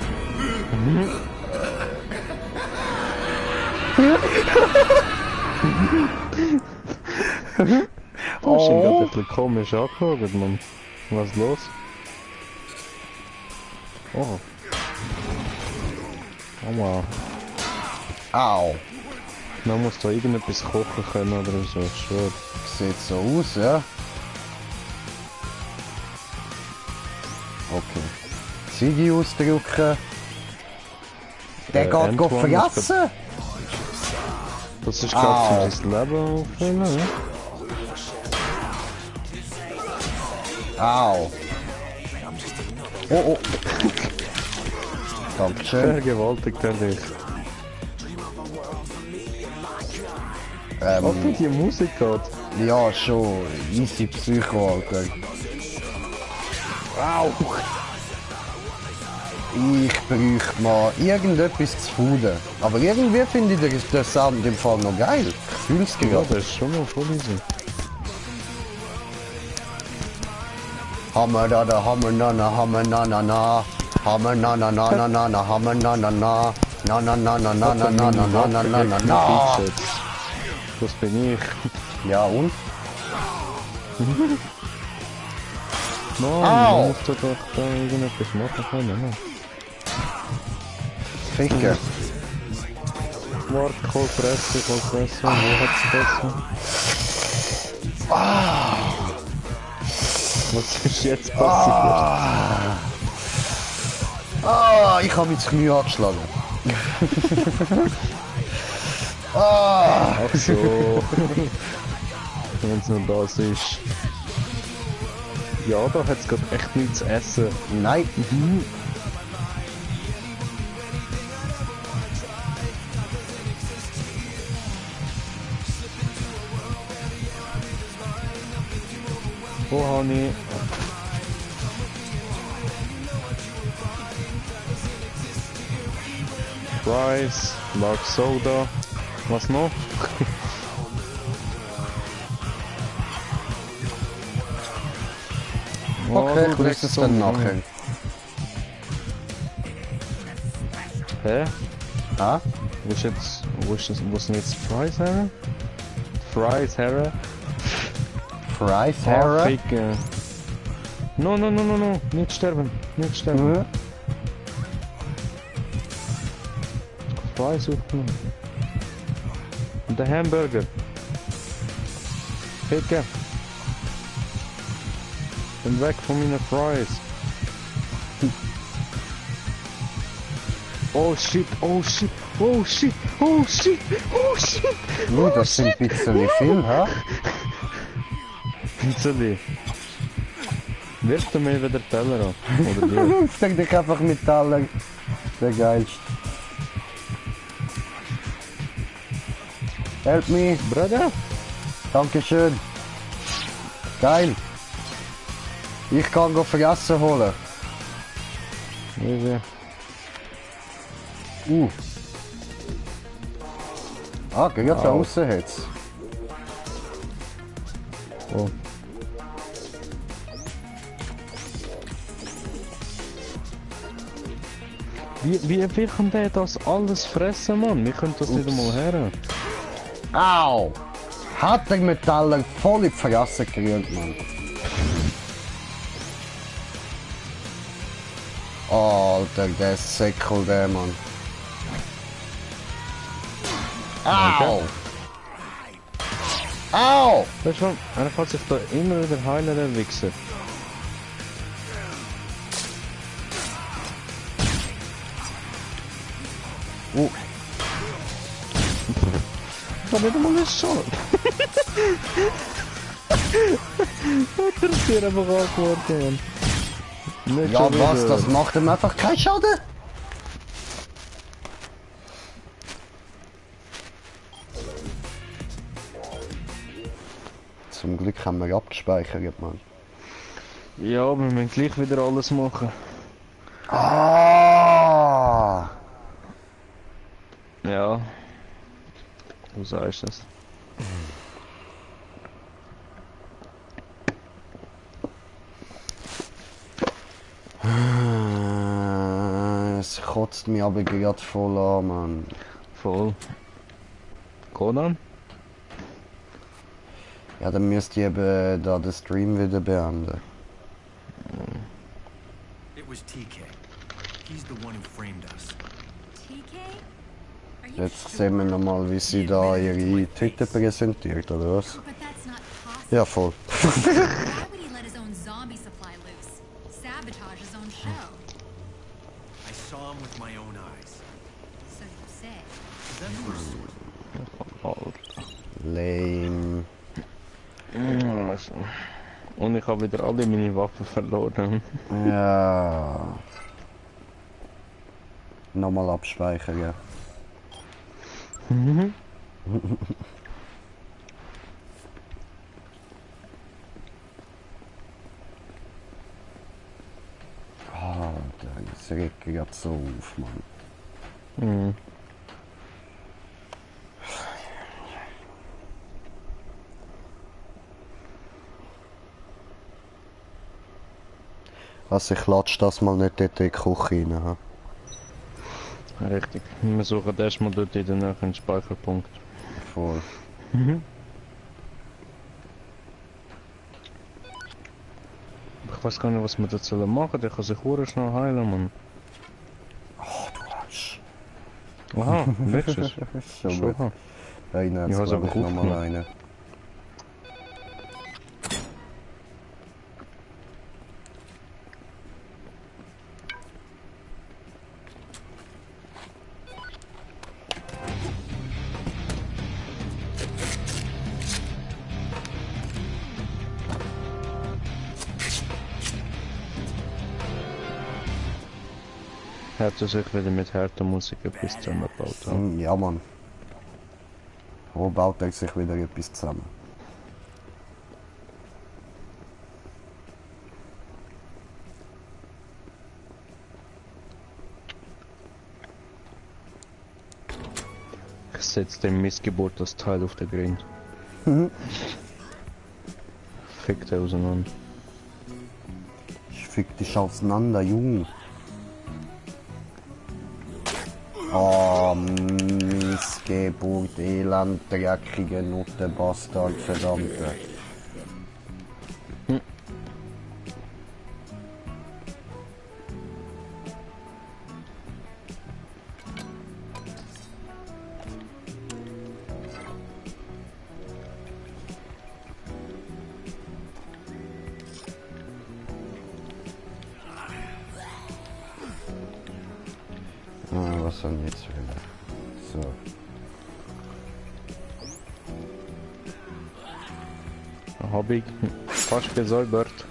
Du hast ihn gerade ein bisschen komisch angeschaut, Mann. Was ist los? Oh. Aua. Au! Man muss da irgendetwas kochen können oder so, ich schwör. Sieht so aus, ja? Okay. Ziege ausdrücken. Der geht Antoine ist fressen! Das ist gerade für sein Leben auffüllen, ne? Au! Oh, oh! Dankeschön. Vergewaltigt er dich. Oh, die Musik geht. Ja, schon. Easy Psycho, Alter. Au! Ich bräuchte mal irgendetwas zu fuden. Aber irgendwie finde ich den Sound im Fall noch geil. Ich fühl's Ja, gerade. das ist schon mal voll easy. Hammer da da, Hammer na na, Hammer na na na. Hammer na na na na na na, Hammer na na na. Na na na na na na na na na na na na na. Das bin ich. Ja und? Mann, Au! man muss da doch da irgendetwas machen können, ne? Ficken. Warte, Kohlpresse, wo hat's besser? Was ist jetzt passiert? Ah, ich habe mich zu Knie angeschlagen. Ach so. Wenn es nur das ist. Ja, da hat es gerade echt nichts zu essen. Nein. Wo habe ich? Fries, Lark Soda. Was noch? Okay, du ich lese es dann nachher. Hä? Ah? Wo sind jetzt Fries her? Fries her? Fries, Sarah? Ficken. No, nicht sterben, nicht sterben. Mhm. Fries aufgenommen. Und der Hamburger. Ficken. Bin weg von meinen Fries. Oh shit, oh shit, oh shit, oh shit, oh shit. Das sind ein bisschen viel, hä? Pizzali. Wirft er mir wieder Teller an? Oder dir? Ich sag dich einfach mit Taler. Der geilste. Help me. Bruder? Dankeschön. Geil. Ich kann go Fressen holen. Wie? Ah, geh jetzt da außen jetzt. Oh. Wie kann der das alles fressen, Mann? Wir können das nicht einmal her. Au! Hat der Metaller voll in die Fresse gerührt, Mann. Alter, der Säckel, der Mann. Au! Au! Weißt du, er kann sich da immer wieder heilen, der Wichser. Oh. Ich hab nicht einmal eine Chance. Hat er dir einfach angeworfen, Mann. Nicht Ja, schon was? wieder. Das macht ihm einfach keinen Schaden? Zum Glück haben wir abgespeichert, Mann. Ja, aber wir müssen gleich wieder alles machen. Ah! Ja. Du sagst es. Es kotzt mich aber gerade voll an, Mann. Voll. Geh dann. Ja, dann müsst ihr eben da den Stream wieder beenden. It was TK. He's the one who framed us. TK? Are you Jetzt sehen wir nochmal, wie sie da ihre Twitter präsentiert, oder was? But that's not possible. Ja, voll. Why would he let his own zombie supply loose? Sabotage his own show? I saw him with my own eyes. So you say. Is that your sword? Alter. Lame. Und ich habe wieder alle meine Waffen verloren. Ja. Nochmal abspeichern, ja. Das regt gerade so auf, Mann. Mhm. Also ich latsch das mal nicht dort in die Küche rein. Ha? Richtig. Wir suchen erstmal dort in den nächsten Speicherpunkt. Voll. Ich weiß gar nicht, was wir dazu machen. Der kann sich hure schnell heilen, Mann. Oh, du Arsch. Aha, letztes. So Schon. gut. Einer Ja, hat so glaube ich gut, nochmal ne? einen. Hat er sich wieder mit harter Musik etwas zusammengebaut. Ja. Ja, Mann. Wo baut er sich wieder etwas zusammen? Ich setze dem Missgeburt das Teil auf den Grind. Fickt er auseinander. fick dich auseinander, Junge. Oh, Missgeburt, Elend, dreckige Nutte, Bastard, verdammte. Was soll jetzt wieder? So. Hab ich fast gesäubert.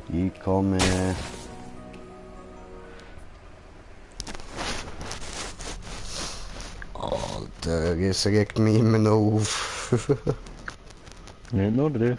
Ich komme. Alter, es regt mich immer noch auf. Nicht nur dich.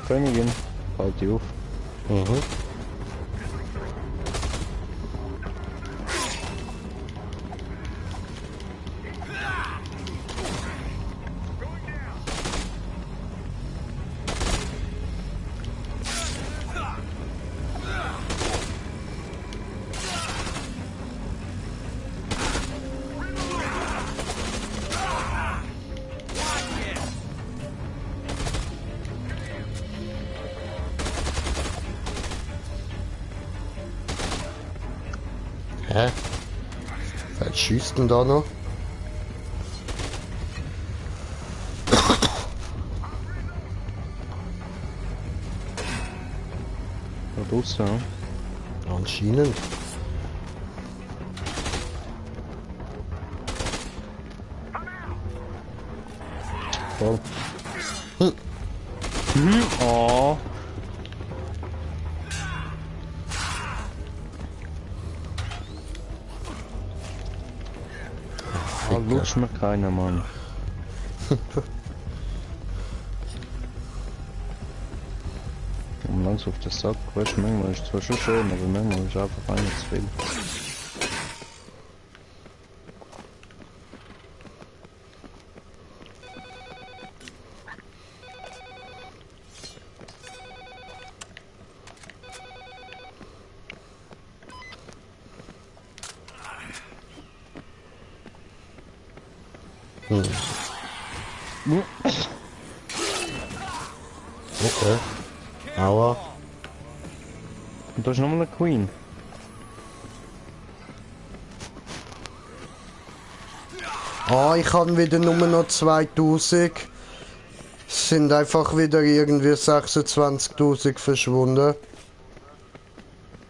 Königin, halt die auf. Mhm. Hä? Wer schießt denn da noch? Da draussen, ja. Anscheinend. Voll. Oh. Da lutscht mir keiner, Mann. Und langsam auf den Sack, weißt du, manchmal ist es zwar schon schön, aber manchmal ist einfach einer zu viel. Okay. Aua. Und da ist nochmal eine Queen. Ah, ich habe wieder nur noch 2000. Es sind einfach wieder irgendwie 26.000 verschwunden.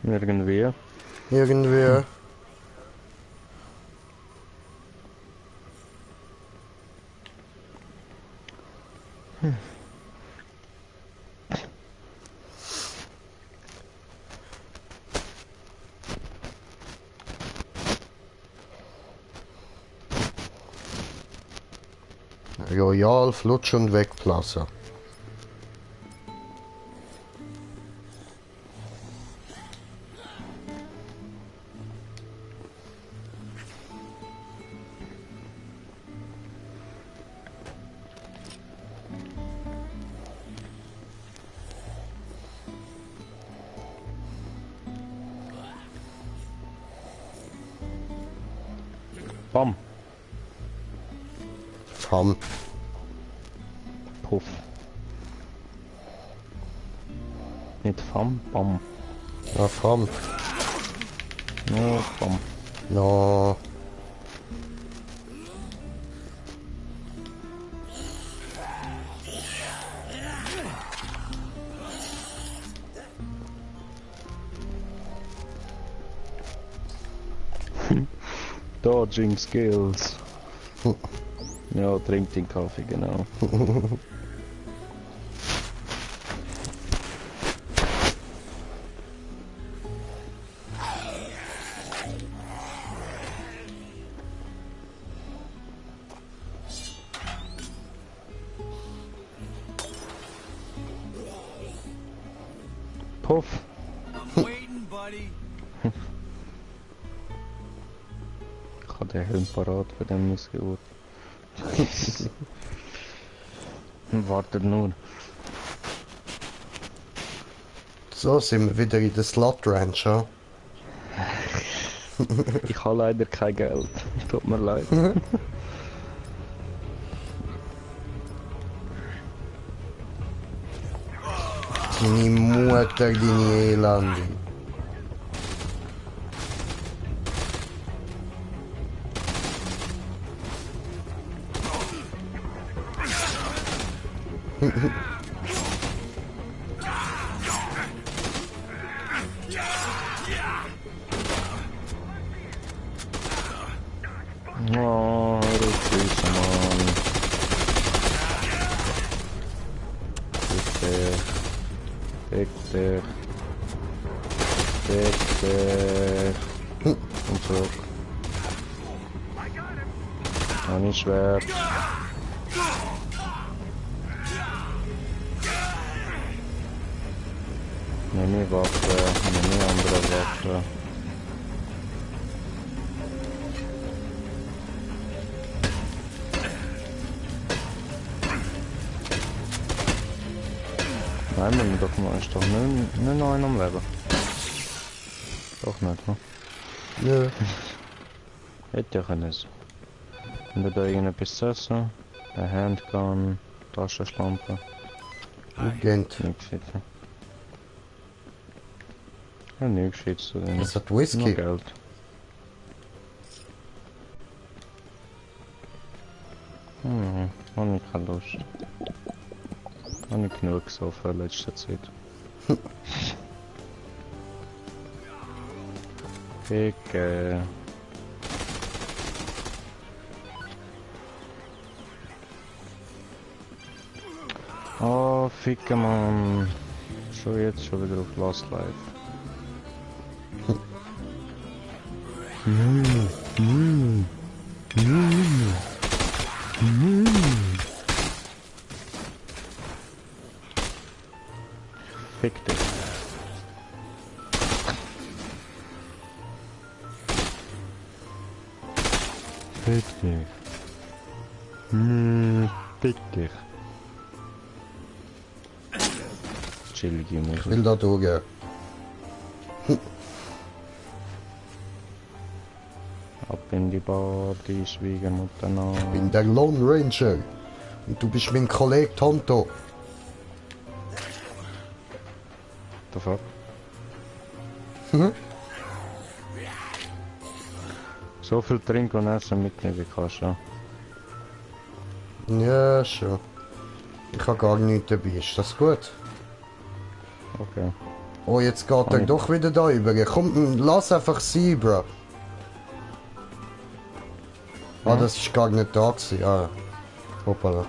Irgendwie. Irgendwie. Royal, Flutsch und Wegplacer. Bam. Fam. Puff. Nicht Fam, Bam. Ja, Fam. Ja, Bam. No. Dodging Skills. Ja, trink den Kaffee, genau. Puff. I'm waiting, buddy. Ich habe den Helm parat für den Missgeburt. Wartet nur. So sind wir wieder in der Slot Ranch, ja? Ich habe leider kein Geld. Tut mir leid. Deine Mutter, deine Elende. Oh, Rückwärts, Mann. Bitte. Bitte. Bitte. Und zurück. Ah, nicht schwer. Nimm Waffe, nimm andere Waffe. Nein, wir doch mal, ist doch nicht noch einer am Leben. Doch nicht, ne? Nö. Hätte ja können. Wenn du da irgendetwas zu essen, eine Handgun, Taschenlampe, Gent. nichts jetzt. Ja, nichts jetzt. Was hat Nur Whisky? Geld. Habe ich keine Lust. Habe ich genug gesoffen in letzter Zeit. Ficke. Oh, Ficke, Mann. Schon jetzt schon wieder auf Last Life. Fick dich. Fick dich. Fick dich. Chillige Ich Musik. will da durchgehen. Ab in die Bar, die Schwiegermutter Ich nach. bin der Lone Ranger. Und du bist mein Kollege Tonto. The fuck? So viel trinken und essen mitnehmen wie kannst du. Ja, schon. Ich habe gar nichts dabei. Ist das gut? Okay. Oh, jetzt geht er doch wieder da über. Komm, lass einfach sein, Bro. Ah, das ist gar nicht da gewesen. Ah, hoppala.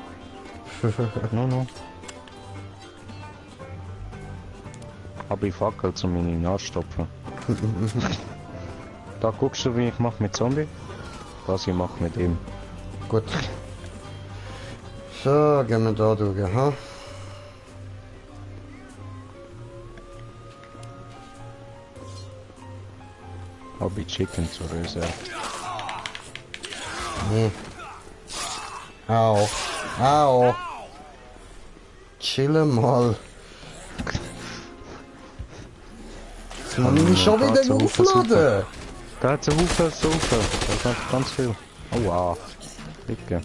No. Hab ich Fackel zu meine Nase stopfen. Da guckst du, wie ich mach mit Zombie. Was ich mach mit ihm. Gut. So, gehen wir da durch, ha? Hab ich Chicken zur Reserve. Nee. Au. Au. Chille mal. Jetzt muss ich mich schon da wieder zu aufladen. Da hat's einen Haufen Saufen. Da hat ganz viel. Oh wow. Dicke.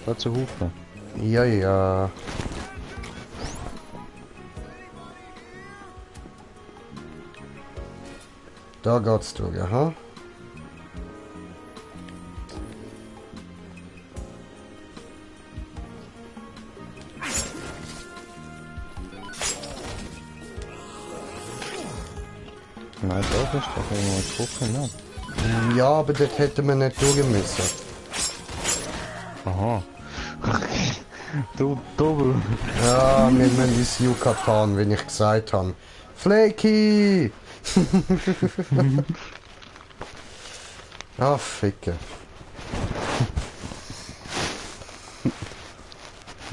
Da hat's einen Haufen. Ja, ja. Da geht's durch, ha? Nein, da ist doch irgendwo gucken, ne? Ja, aber dort hätten wir nicht durch müssen. Aha. Du, Bro. Ja, wir müssen ins Yucatan, wie ich gesagt habe. Flaky! Ah, Ficke.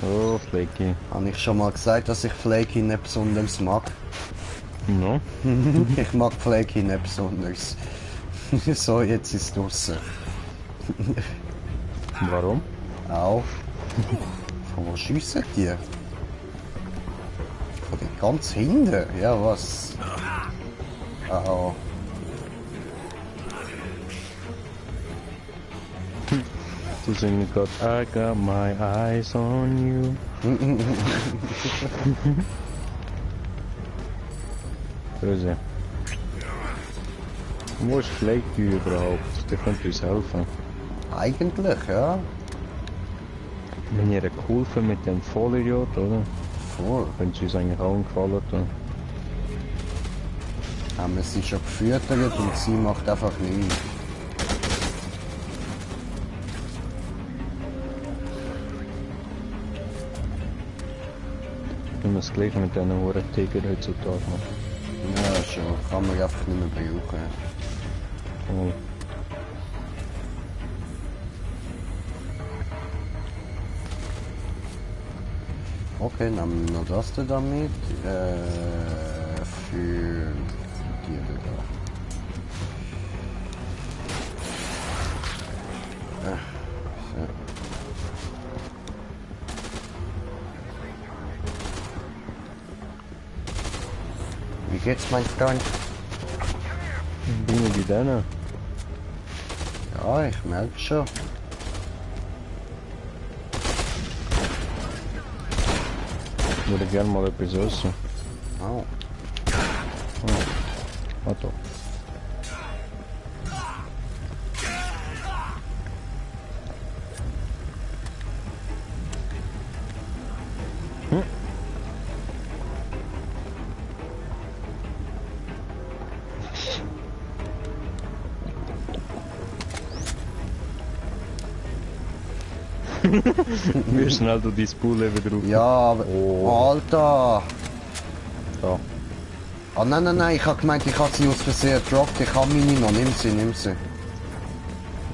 Oh, Flecky. Habe ich schon mal gesagt, dass ich Flaky nicht besonders mag? No? Ich mag Flaky nicht besonders. So, jetzt ist es draussen. Warum? Auch. Von wo schiessen die? Von den ganz hinten? Ja, was? Au. Du singst gerade I got my eyes on you. Böse. Wo ist Flecky überhaupt? Der könnte uns helfen. Eigentlich, ja. Wenn ihr geholfen mit dem Vollidiot, oder? Voll. Könnte uns eigentlich auch einen Gefallen tun. Haben wir sie schon gefüttert und sie macht einfach nichts. Wenn wir das gleiche mit diesen Huren Tiger heutzutage machen. Ja, schon. Kann man einfach nicht mehr brauchen. Oh. Okay, nehmen wir noch das da damit. Für die da. So. Wie geht's, mein Freund? Dinge wie denen. Ja, ich merke schon. Ich würde gerne mal etwas essen. Oh. Warte. Wie schnell du die Spule wieder drauf. Ja, aber... Oh. Alter! Da. Ah, nein, ich hab gemeint, ich hab sie aus Versehen gedroppt. Ich hab meine noch. Nimm sie.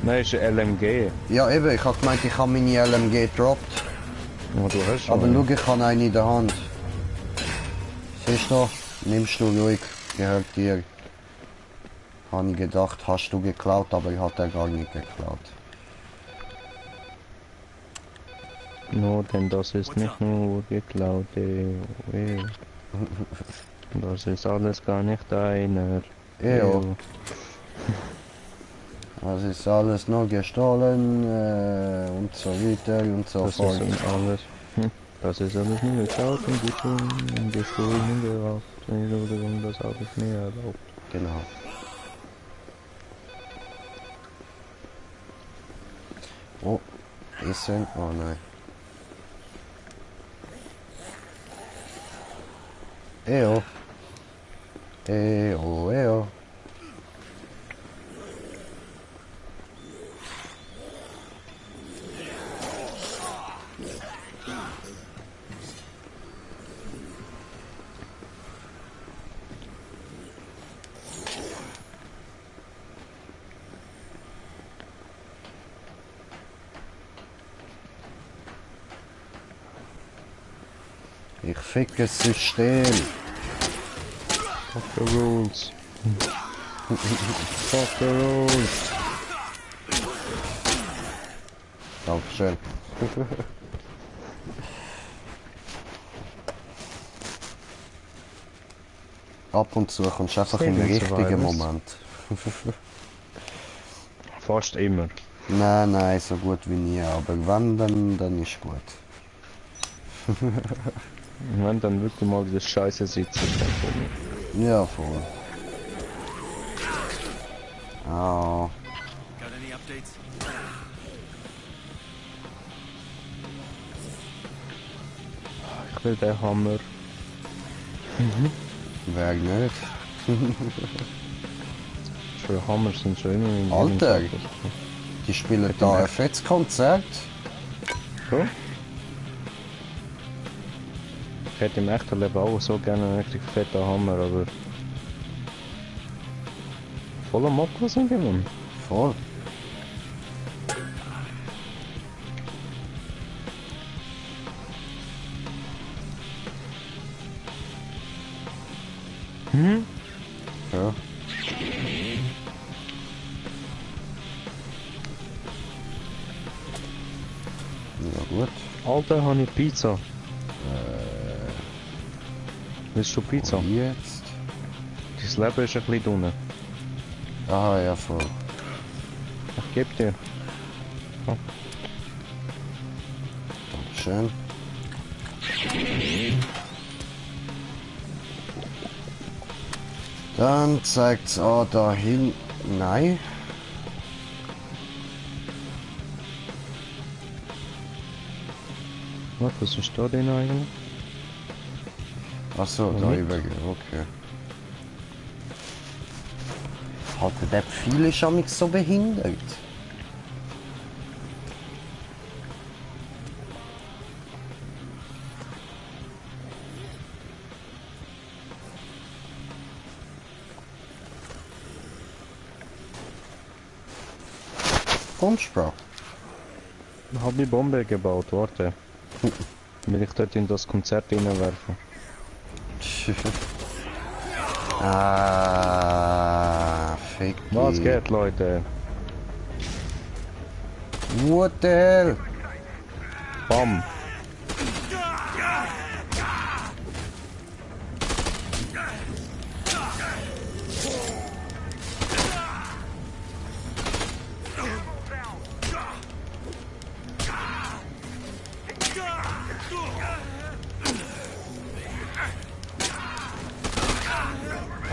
Nein, ist ein LMG. Ja, eben, ich hab gemeint, ich hab meine LMG gedroppt. Ja, du hast schon. Aber schau, ich habe eine in der Hand. Siehst du? Nimmst du ruhig. Gehört dir. Habe ich gedacht, hast du geklaut, aber ich hatte gar nicht geklaut. No, denn das ist nicht nur geklaut. Das ist alles gar nicht deiner. Ja. Das ist alles nur gestohlen und so weiter und so Das fort. ist alles. Das ist alles nur geklaut und gestohlen und geraubt. Entschuldigung, das habe ich mir erlaubt. Genau. Oh, Essen? Oh nein. Eo. Eo. Ich fick das System. Fuck the rules. Fuck the rules. Dankeschön. Ab und zu kommst du einfach im Saving richtigen survivors. Moment. Fast immer. Nein, so gut wie nie, aber wenn, dann ist gut. Wenn dann wirklich mal wieder Scheiße sitzt, ist dann komisch. Ja, voll. Ah, Got any updates? Ich will den Hammer. wer nicht? für Hammer sind schon immer in Alter. jedem Status. Die spielen da ein fettes Konzert. So? Ich hätte im echten Leben auch so gerne einen richtig fetten Hammer, aber... Voller Mokko sind die Mann. Voll. Hm? Ja. Ja gut. Alter, habe ich Pizza. Willst du Pizza? Und jetzt? Dein Leben ist ein bisschen unten. Ah ja, voll. Ich geb dir. Dankeschön. Dann zeigt's auch da hinten. Nein. Was ist da denn eigentlich? Achso, da übergehen, okay. Hat der Pfeil ist amig so behindert. Kommsprach. Habe ich Bombe gebaut, warte. Will ich dort in das Konzert reinwerfen? Ah, fick dich. Was geht, Leute? What the hell? Bam!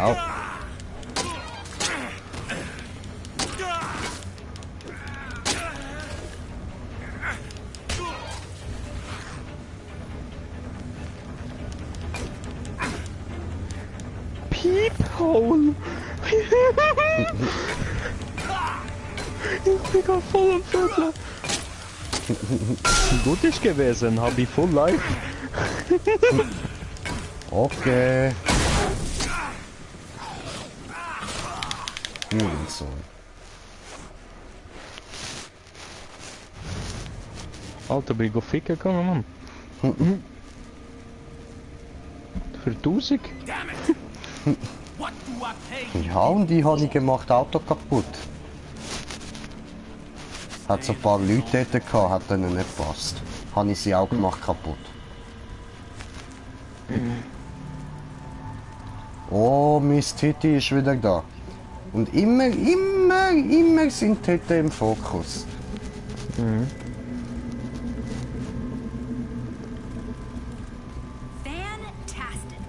Au. Peephole! Ich bin gerade voll am Viertel. Gut ist gewesen, habe ich full life. Okay. Mühlensohn. Alter, bin ich go ficken gegangen, Mann. Für 1000? Ja, und die habe ich gemacht, Auto kaputt. Hat so ein paar Leute dort gehabt, hat denen nicht gepasst. Habe ich sie auch gemacht kaputt. Oh, Miss Titi ist wieder da. Und immer sind Titten im Fokus. Fantastic.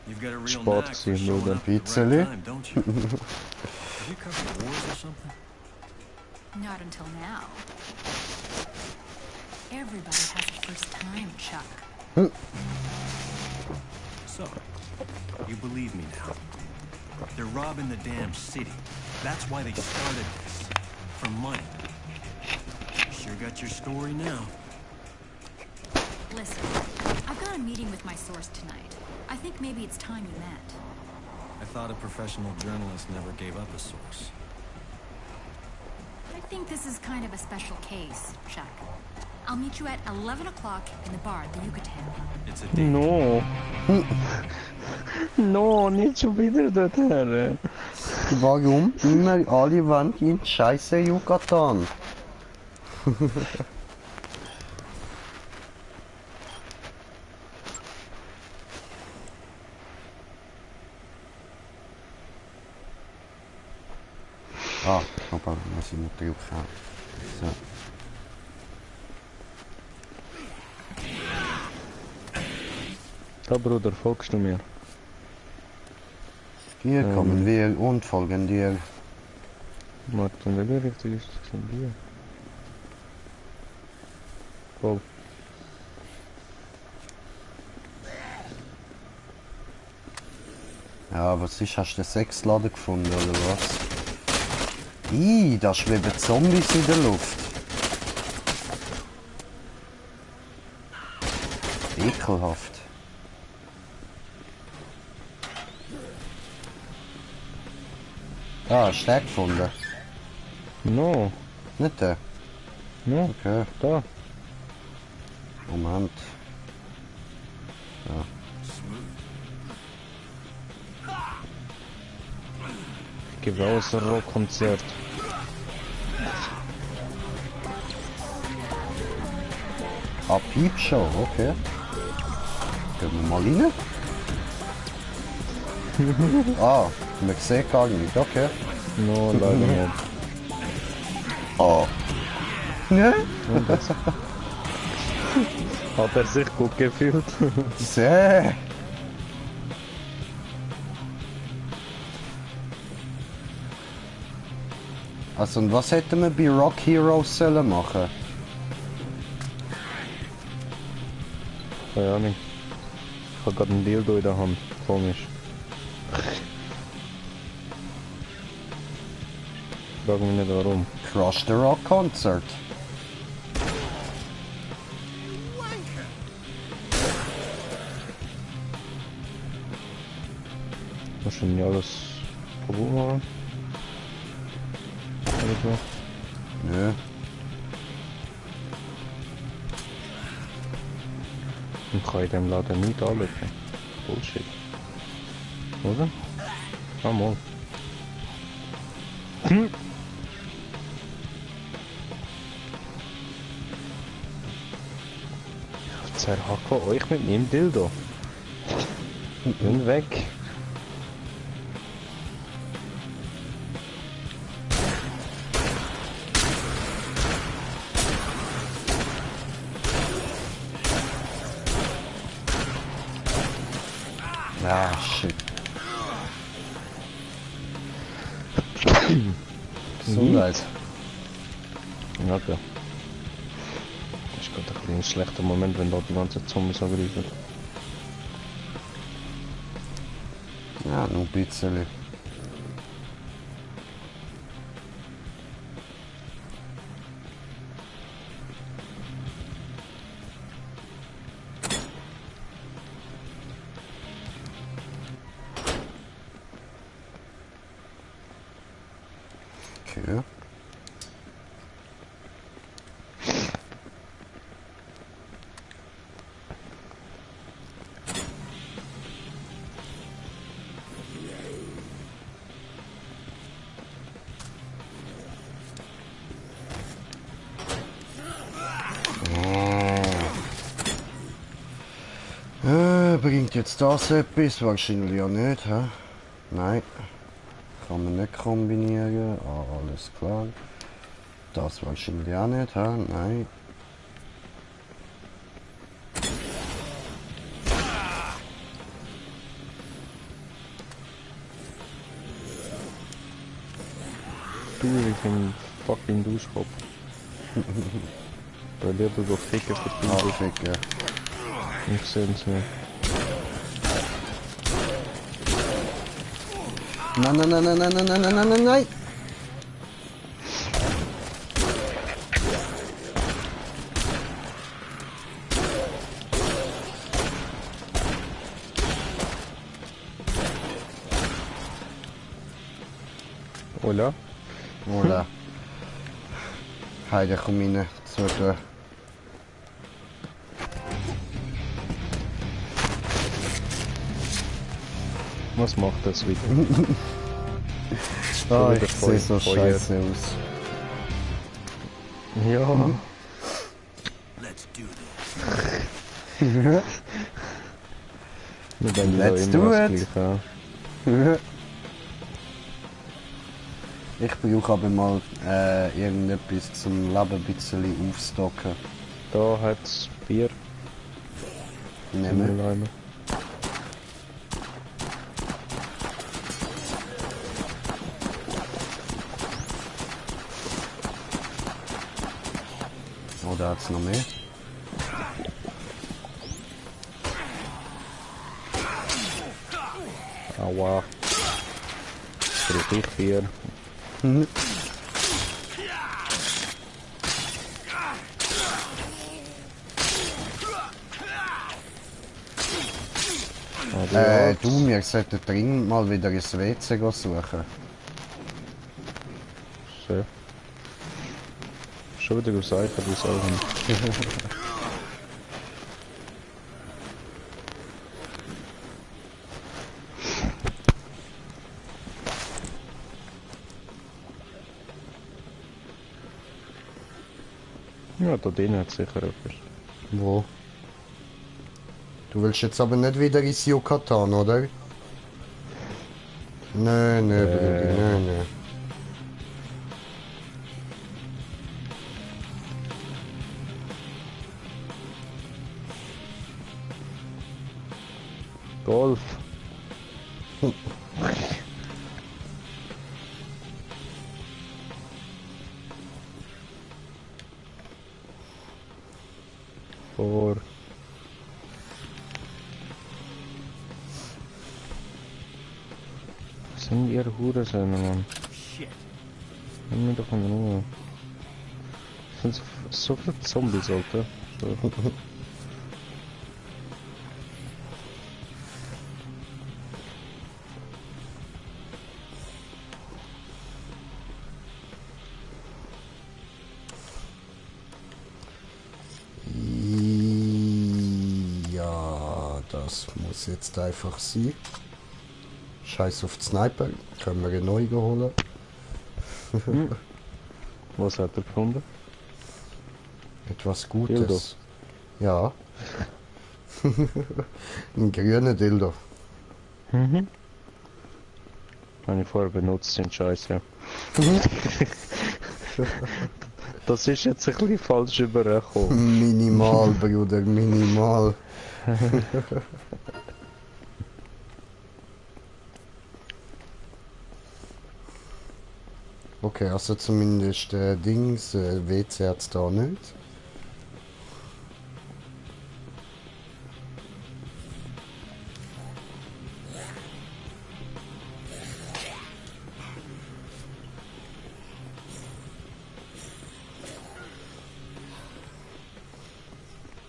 You've got a real Sport knack for gewesen, showing oder? up at the right Pizzeli? time, don't you? Have you covered wars or something? Not until now. Everybody has a first time, Chuck. So, you believe me now. They're robbing the damn city. That's why they started this. For money. Sure got your story now. Listen, I've got a meeting with my source tonight. I think maybe it's time you met. I thought a professional journalist never gave up a source. I think this is kind of a special case, Chuck. I'll meet you at 11 o'clock in the bar at the Yucatan. It's a date. No. No, nicht schon wieder dorthin. Warum immer alle Wand in scheiße Yucatan? Ah, opa, mas ich nicht drauf haben. So. Da, Bruder, folgst du mir? Hier kommen wir und folgen dir. Martin, welche Richtung ist das denn hier? Voll. Ja, was ist? Hast du den Sexladen gefunden oder was? Da schweben Zombies in der Luft. Ekelhaft. Ah, hast du den gefunden? No, Nicht der? no, Okay, da. Moment. Gib raus, ein Rockkonzert. Ah, Piepshow, okay. Gehen wir mal rein? Ah, man sieht gar nicht, okay. No, leider nicht. Ah. Ne? Und das hat er sich gut gefühlt. Sehr. Also, und was hätten wir bei Rock Heroes sollen machen? Keine Ahnung. Ich hab grad einen Dildo in der Hand. Komisch. Frag mich nicht warum. Crush the Rock Concert. Wahrscheinlich alles kaputt machen. Oder so. Nö. Ich kann in dem Laden nicht anschauen. Bullshit. Oder? Ah, mal. Ich zerhacke euch mit meinem Dildo. Bin weg. Ja, shit. Gesundheit. Ja, okay. Das ist gerade ein bisschen ein schlechter Moment, wenn da die ganze Zombies angreifen. Ja, nur ein bisschen. Okay. Bringt jetzt das etwas? Wahrscheinlich ja nicht, hä? Nein. Kann man nicht kombinieren. Ah, alles klar. Das wahrscheinlich auch nicht, hä? Nein. Du, ich bin fucking Duschkopf. Bei dir du doch Ficker für Ah, die fick, ja. Ich seh's nicht. Nein, nein, nein, nein, nein, nein, nein, nein, nein, nein, nein. Hola? Oder? Heide, komm rein. Das wird Was macht das wieder? Ah, wieder ich sehe so Feuer. scheiße aus. Ja. Let's do this. Wir denken da Let's immer do das it. Gleiche. Ich brauche aber mal irgendetwas zum Leben ein bisschen aufstocken. Da hat's Bier. Nehmen. Mülleimer. Oder hat's noch mehr? Aua. Brauche ich Bier. Du, wir sollten dringend mal wieder ins WC suchen. So. Schon wieder gesagt, aber das auch nicht. Ja, da drinnen hat sicher etwas. Wo? Du willst jetzt aber nicht wieder ins Yucatan, oder? Nein, Brudi, nein. Golf. Vor. Was sind ihre Hurensöhne, Mann? Shit. Lass mich doch in Ruhe. Es sind so viele Zombies, Alter. So. Ja, das muss jetzt einfach sein. Scheiß auf die Sniper, können wir einen neuen holen. Was hat er gefunden? Etwas Dildo. Gutes. Ja. Ein grüner Dildo. Mhm. Habe ich vorher benutzt, den Scheiß, ja. Das ist jetzt ein bisschen falsch übergekommen. Minimal, Bruder, minimal. Okay, also zumindest Dings, WC hat's da nicht.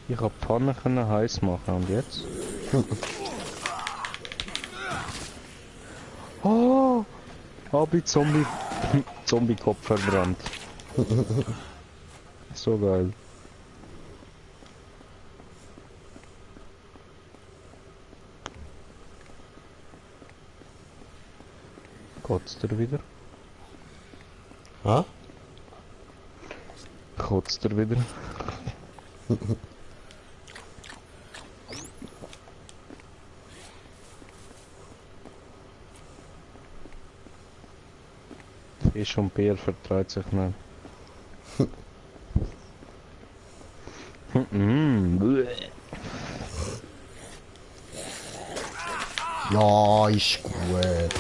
Ich hab Pfanne können heiß machen und jetzt? Oh! Hab ich Zombie-Kopf verbrannt. So geil. Kotzt er wieder? Ha? Kotzt er wieder? Fisch und Bier vertreibt sich nicht. Ja, ist gut.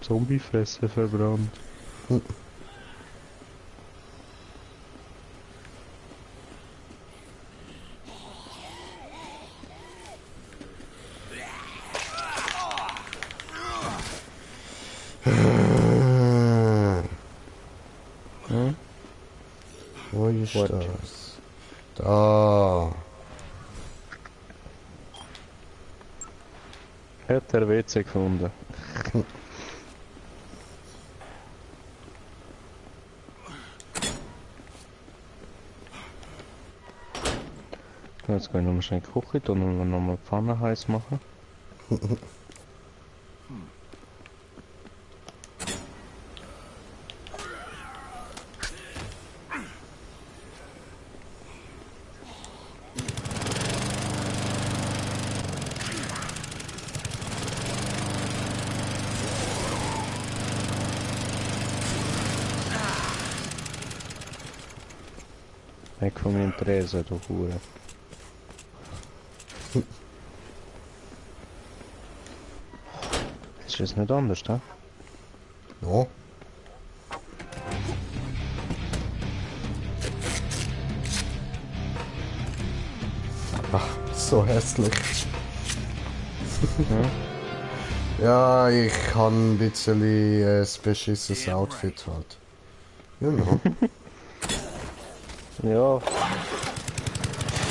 Zombiefresse verbrannt. Wo ist What? das? Da. Hat der WC gefunden. Jetzt gehen wir nochmal schnell in die Küche, dann wir nochmal Pfanne heiß machen. Weg von meinem Tresen, du Hure. Ist das nicht anders, da? Ja. so hässlich. Ja, ich habe ein bisschen ein beschissenes Outfit halt. You know. Ja.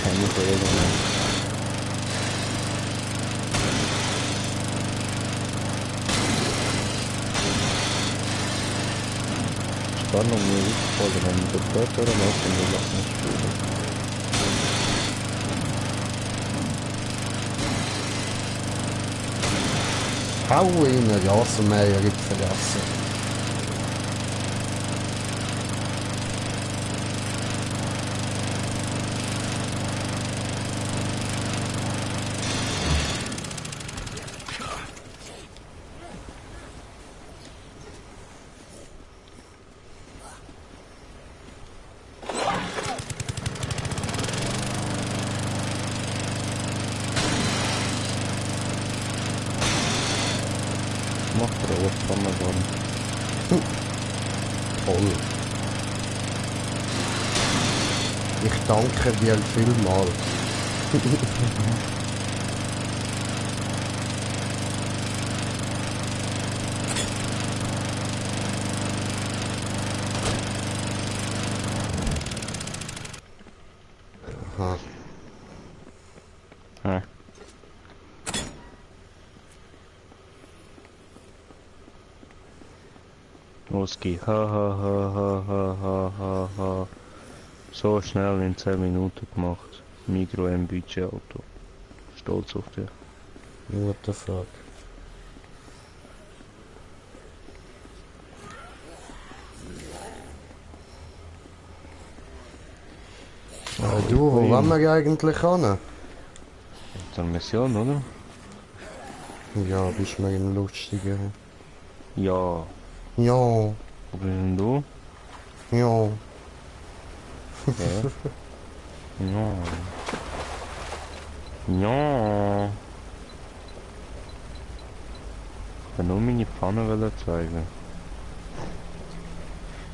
Kann ich reden. Spannung mir aufgefallen, wenn der Körper oder was in der Lachen spielt. Hau ihn, Rasenmäher, ich verlassen. Macht er auch, kann man sagen. Toll. Ich danke dir vielmal. Aha. Ja. Los geht's. Ha ha ha ha ha ha ha ha. So schnell in 10 Minuten gemacht. Migro M Budget Auto. Stolz auf dich. What the fuck? Du, wo wollen wir eigentlich hin? Zur Mission, oder? Ja, bist mir ein lustiger. Ja. Ja, Wo bist denn du? ja. Ja. Ja. Ja. Ich will nur meine Pfanne zeigen.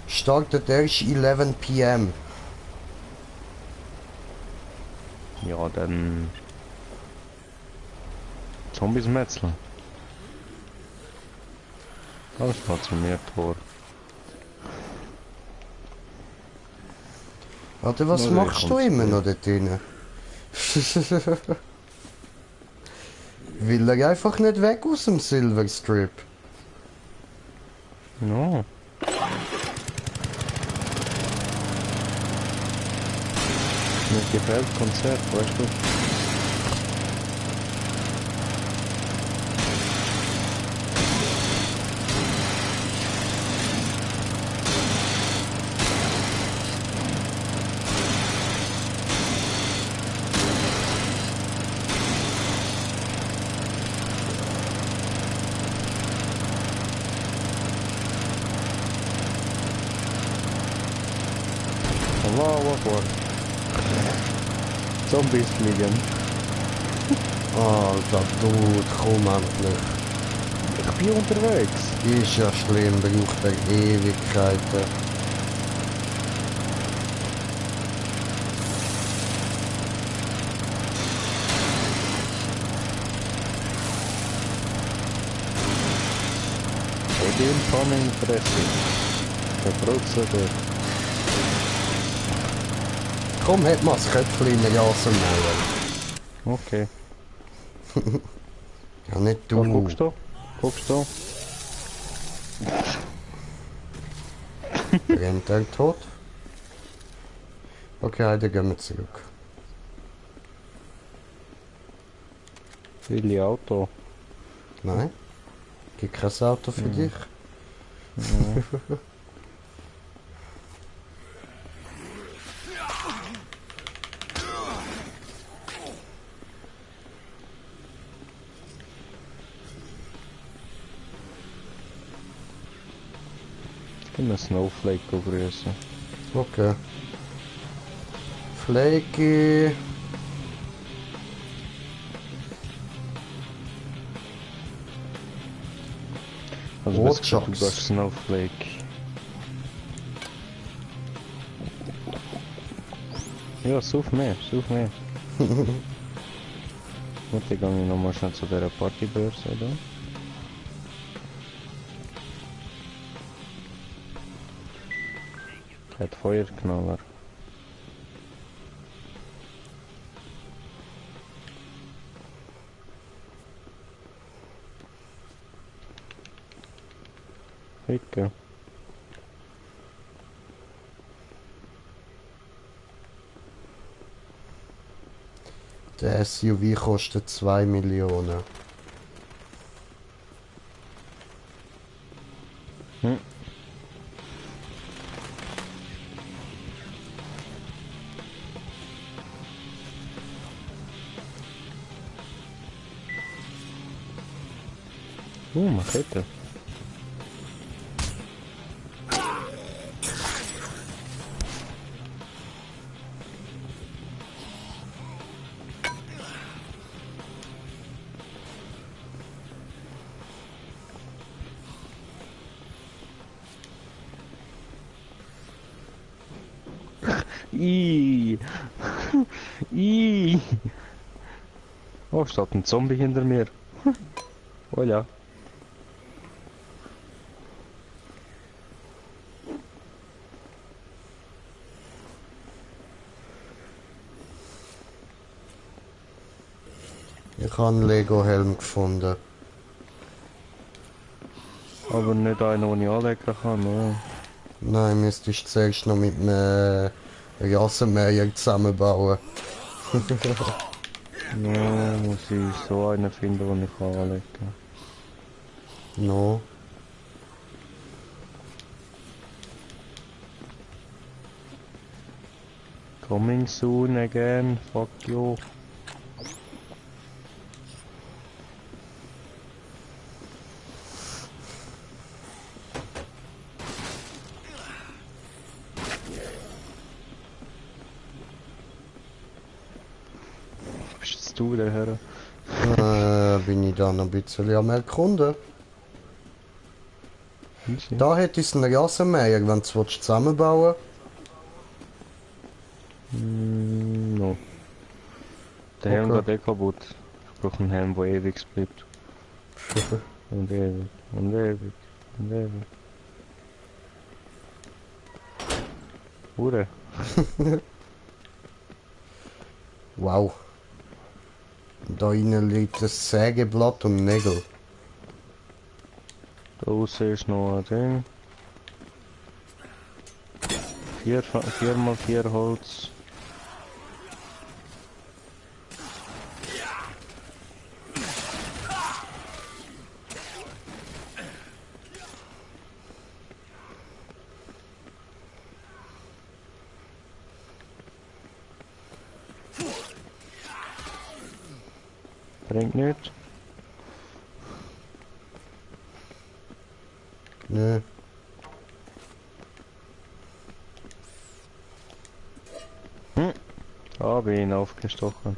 Startet erst 11 p.m. Ja, dann... Zombies metzeln. Das war zu mir vor. Warte, was Na, machst der du kommt immer zu noch dort drinnen? Will er einfach nicht weg aus dem Silverstrip? Ja. Mir gefällt das Konzert, weißt du? Allahu Akbar. Zombies fliegen. Alter, Dude, komm endlich. Ich bin unterwegs. Ist ja schlimm, braucht er Ewigkeiten. Bei dem Pfanne in die Fresse. Verbrutzelt. Komm, hat mal das Köpfchen in den Rasenmäher. Okay. Ja, nicht Da du. guckst du? Guckst du? Rennt er tot? Okay, dann gehen wir zurück. Viele Auto. Nein? Gibt kein Auto für dich? Ich kann einen Snowflake begrüßen. Okay. Flaky. Also Rot was gesagt, du Jocks. bist Snowflake. Ja, such mehr, such mehr. Gut, dann gehe ich nochmal schnell zu dieser Partybörse, oder? Hat Feuerknaller. Hicke. Der SUV kostet 2 Millionen. Hm. Machete. Ih. Ih. Oh, steht ein Zombie hinter mir. Oh ja. Ich habe einen Lego-Helm gefunden. Aber nicht einen, den ich anlegen kann, ne? Nein, müsstest du zuerst noch mit einem Rasenmäher zusammenbauen. Ja, muss ich so einen finden, den ich anlegen kann. No. Coming soon again, fuck you. Bist jetzt du der Herr? Bin ich da noch ein bisschen am Erkunden. Da hätte ich einen Rasenmäher, wenn du es zusammenbauen No. Der Helm Okay. geht eh kaputt. Ich brauche einen Helm, der ewig bleibt. Und ewig, und ewig, und ewig. Hure. Wow. Da innen liegt ein Sägeblatt und Nägel. Da außen ist noch ein Ding. 4x4 Holz. Bringt nicht. Nö. Bin ihn aufgestochen.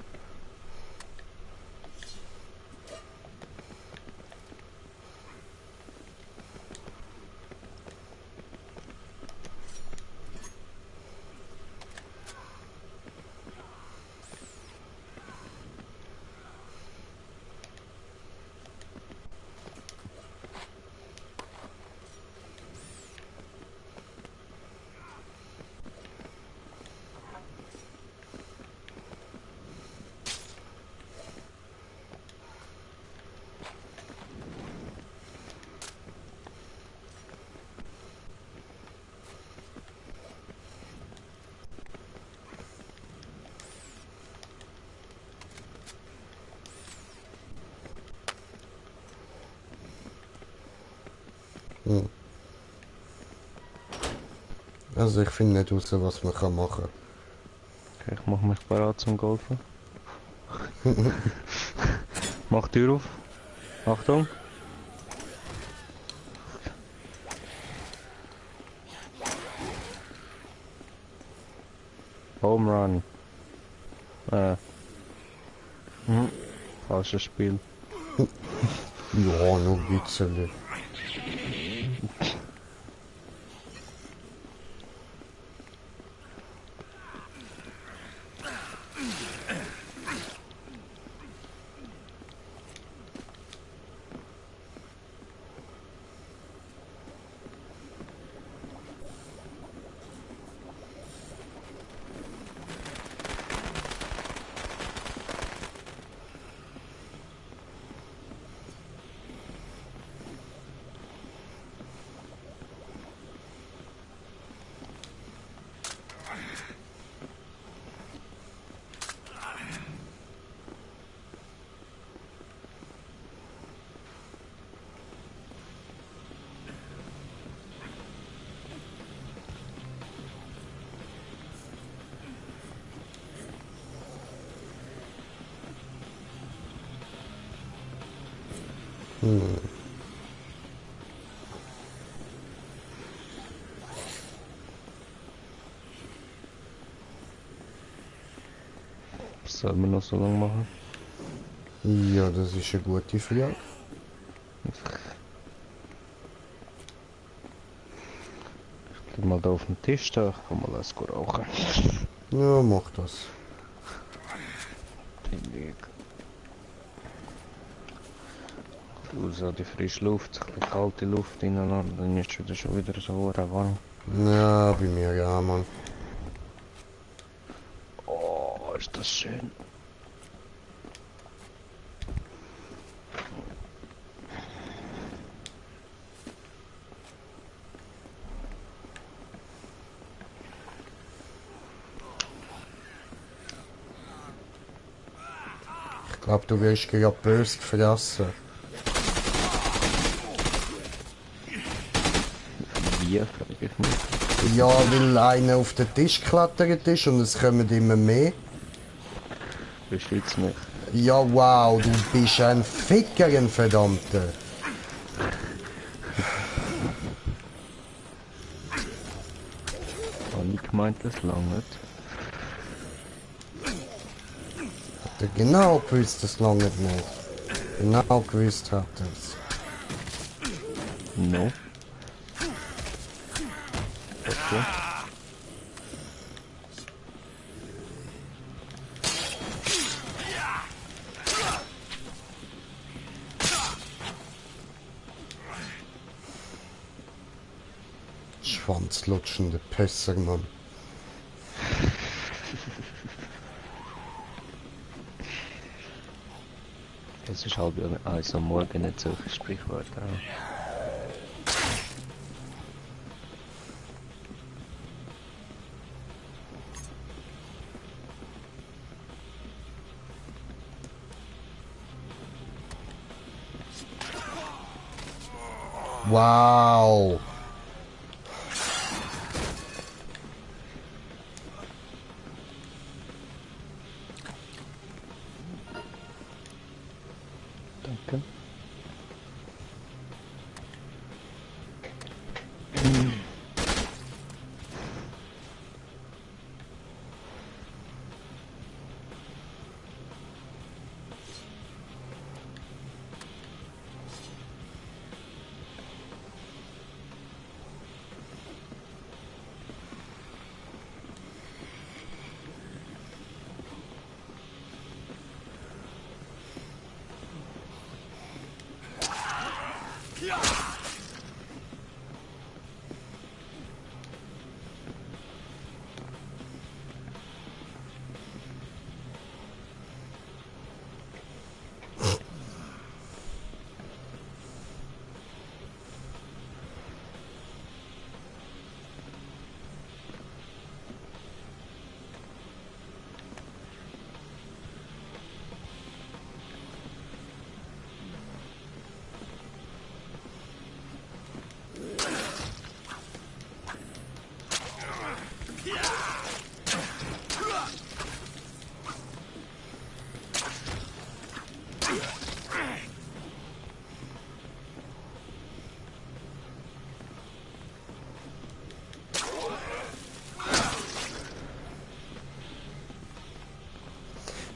Also ich finde nicht raus, was man kann machen. Okay, ich mach mich bereit zum Golfen. Mach die Tür auf. Achtung. Home Run. Falsches Spiel. Ja, nur ein bisschen. Was soll man noch so lange machen? Ja, das ist eine gute Frage. Ich geh mal da auf den Tisch da, ich kann mal was rauchen. Ja, mach das. So die frische Luft, die kalte Luft ineinander, dann ist es schon wieder so warm. Ja, bei mir ja, Mann. Oh, ist das schön. Ich glaube, du wirst gerade böse gefressen. Wie, frage ich mich. Ja, weil einer auf den Tisch geklettert ist und es kommen immer mehr. Beschütze mich. Ja, wow, du bist ein Ficker, ein Verdammter. Habe ich gemeint, das langt. Hat er genau gewusst, das lange nicht. Genau gewusst hat er es. No. Okay. Schwanzlutschende Pässer, Mann. Es ist halb eins am Morgen, nicht solche Sprichwörter. Wow. Danke.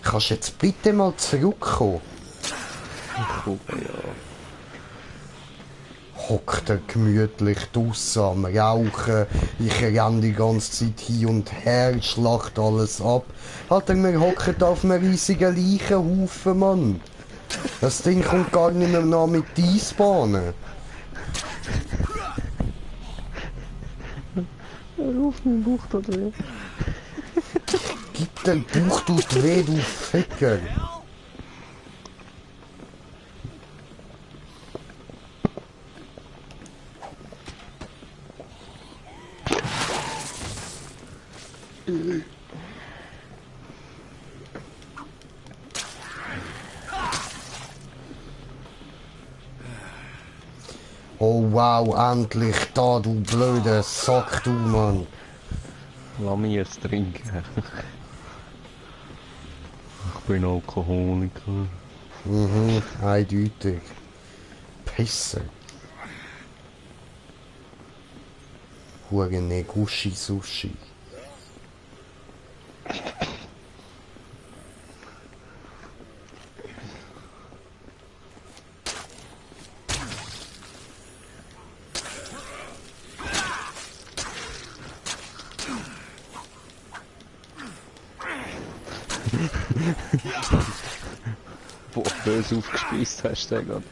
Kannst du jetzt bitte mal zurückkommen? Ich gucke, ja. Hockt er gemütlich draussen am Rauchen, ich renne die ganze Zeit hin und her, schlacht alles ab. Alter, wir hocken auf einem riesigen Leichenhaufen, Mann. Das Ding kommt gar nicht mehr nach mit Eisbahnen. Ruf mein Buch da drin. Gib den Bauch tut weh, du Ficker. Oh wow, endlich da, du blöder Sack, du Mann. Lass mich jetzt trinken. Ich bin Alkoholiker. Mhm, eindeutig. Pisser. Hure Negushi Sushi. Boah, böse aufgespießt hast du gerade.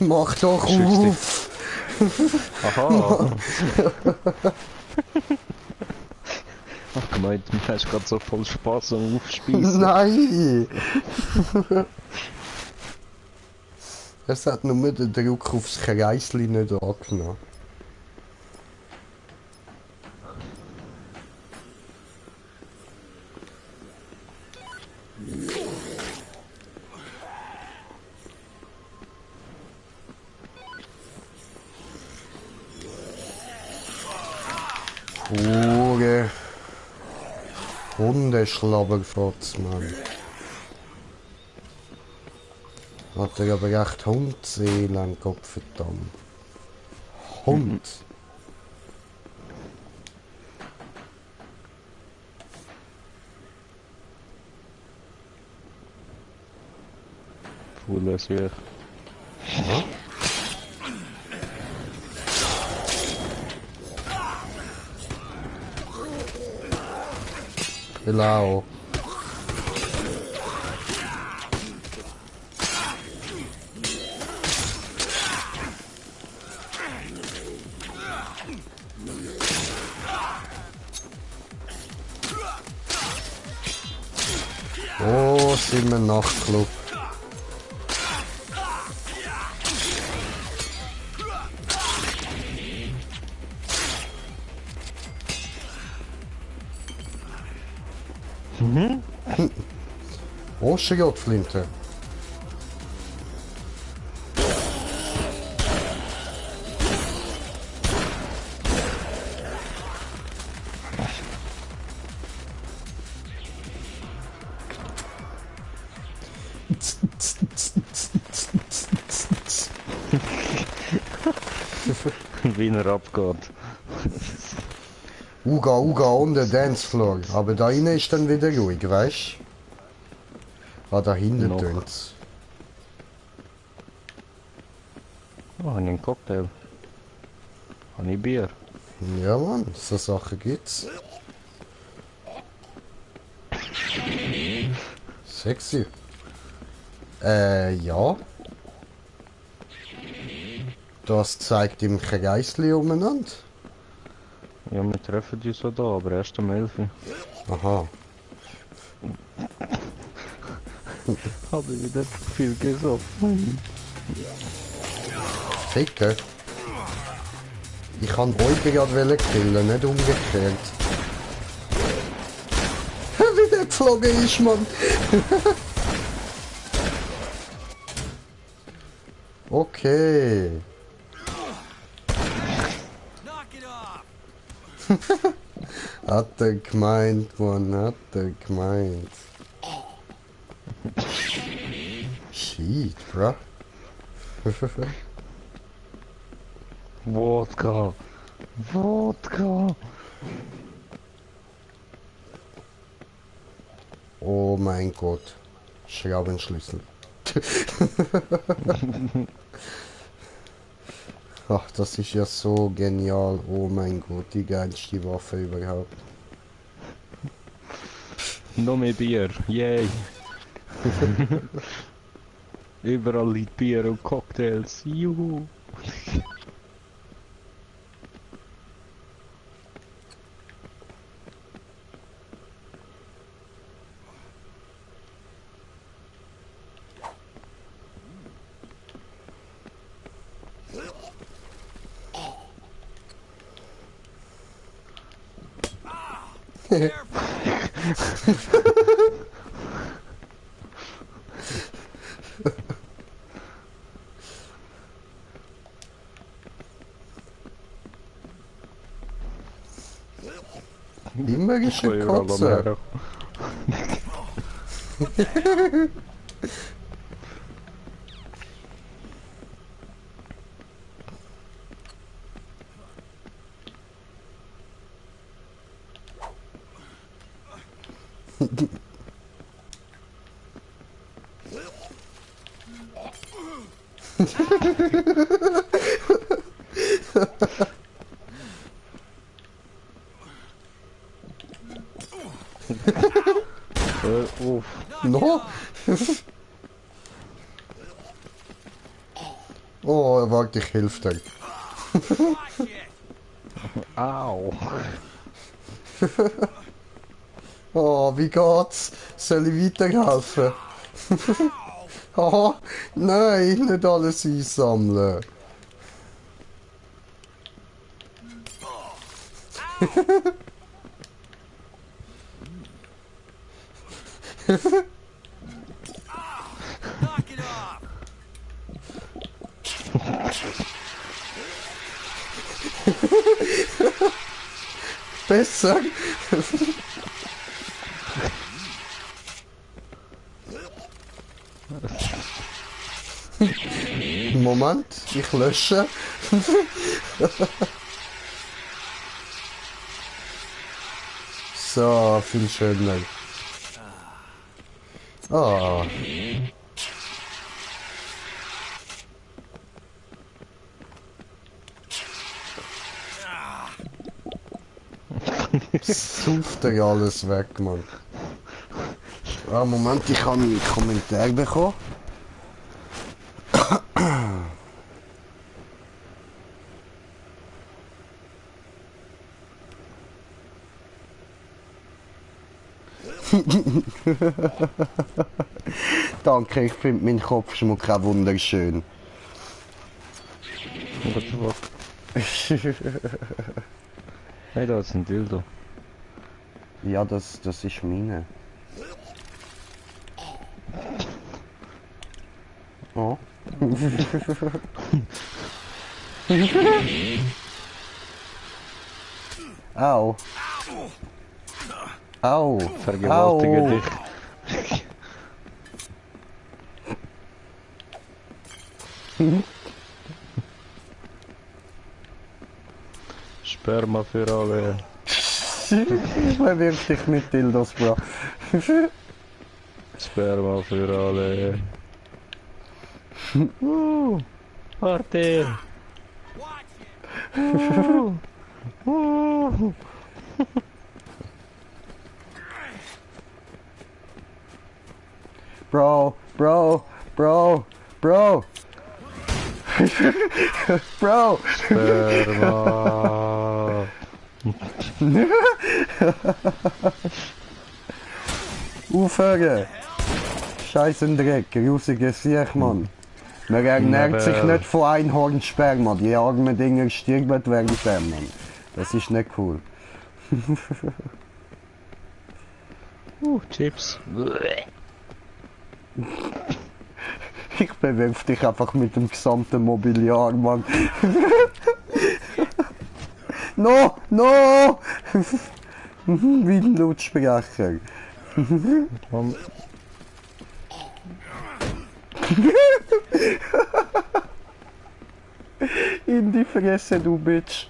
Mach doch auf! Aha! Ach gemeint, du hast gerade so voll Spaß am Aufspießen. Nein! Es hat nur den Druck aufs Kreisli nicht angenommen. Hure Hundeschlabberfotz, Mann. Hat er aber echt Hundseele am Kopf, verdammt. Hund. Cooler Süch. Genau. Oh, sind wir im Nachtclub. Oh, Schrotflinte. Wie er abgeht. Uga on the Dancefloor. Aber da innen ist dann wieder ruhig, weißt du? Ah, da hinten Noch. tönt's. Oh, habe ich einen Cocktail. Habe ich Bier. Ja, Mann, so Sachen gibt's. Sexy. Ja. Das zeigt im Kreisli umeinander. Ja, wir treffen uns so da, aber erst um 11 Uhr. Aha. Habe ich wieder viel gesoffen. Ficker. Ich kann euch gerade killen, nicht umgekehrt. Wie der geflogen ist, Mann. Okay. Knock it off! Hat er gemeint, Mann, hat er gemeint. Shit, bruh. Wodka. Wodka. Oh mein Gott. Schraubenschlüssel. Ach, das ist ja so genial. Oh mein Gott, die geilste Waffe überhaupt. Noch mehr Bier. Yay. Überall liegt Bier und Cocktails. Juhu. Immer ist ein Kotze. Uff. No? Oh, warte, ich helfe dir. Au. Oh, wie geht's? Soll ich weiterhelfen? Oh, nein, nicht alles einsammeln. Knock it off! Besser? Moment, ich lösche. So, viel schöner. Ah. Sauft dir alles weg, Mann. Ah, Moment, ich habe einen Kommentar bekommen. Danke, ich finde meinen Kopfschmuck auch wunderschön. What the fuck? Hey, da ist ein Dildo. Ja, das ist meine. Oh. Au. Au. Vergewaltige Au. dich. Sperma für alle. Wer wirft dich mit Dildos, Bro? Sperma für alle. Warte. Bro, bro, bro, bro. Bro. Sperma. Aufhören. Scheiß in Dreck, grusiges Siech, Mann. Man ernährt sich nicht von Einhornsperma. Die armen Dinger sterben wegen dem, Mann. Das ist nicht cool. Chips. Ich bewirf dich einfach mit dem gesamten Mobiliar, Mann. No, no! Wie ein Lautsprecher. In die Fresse, du Bitch.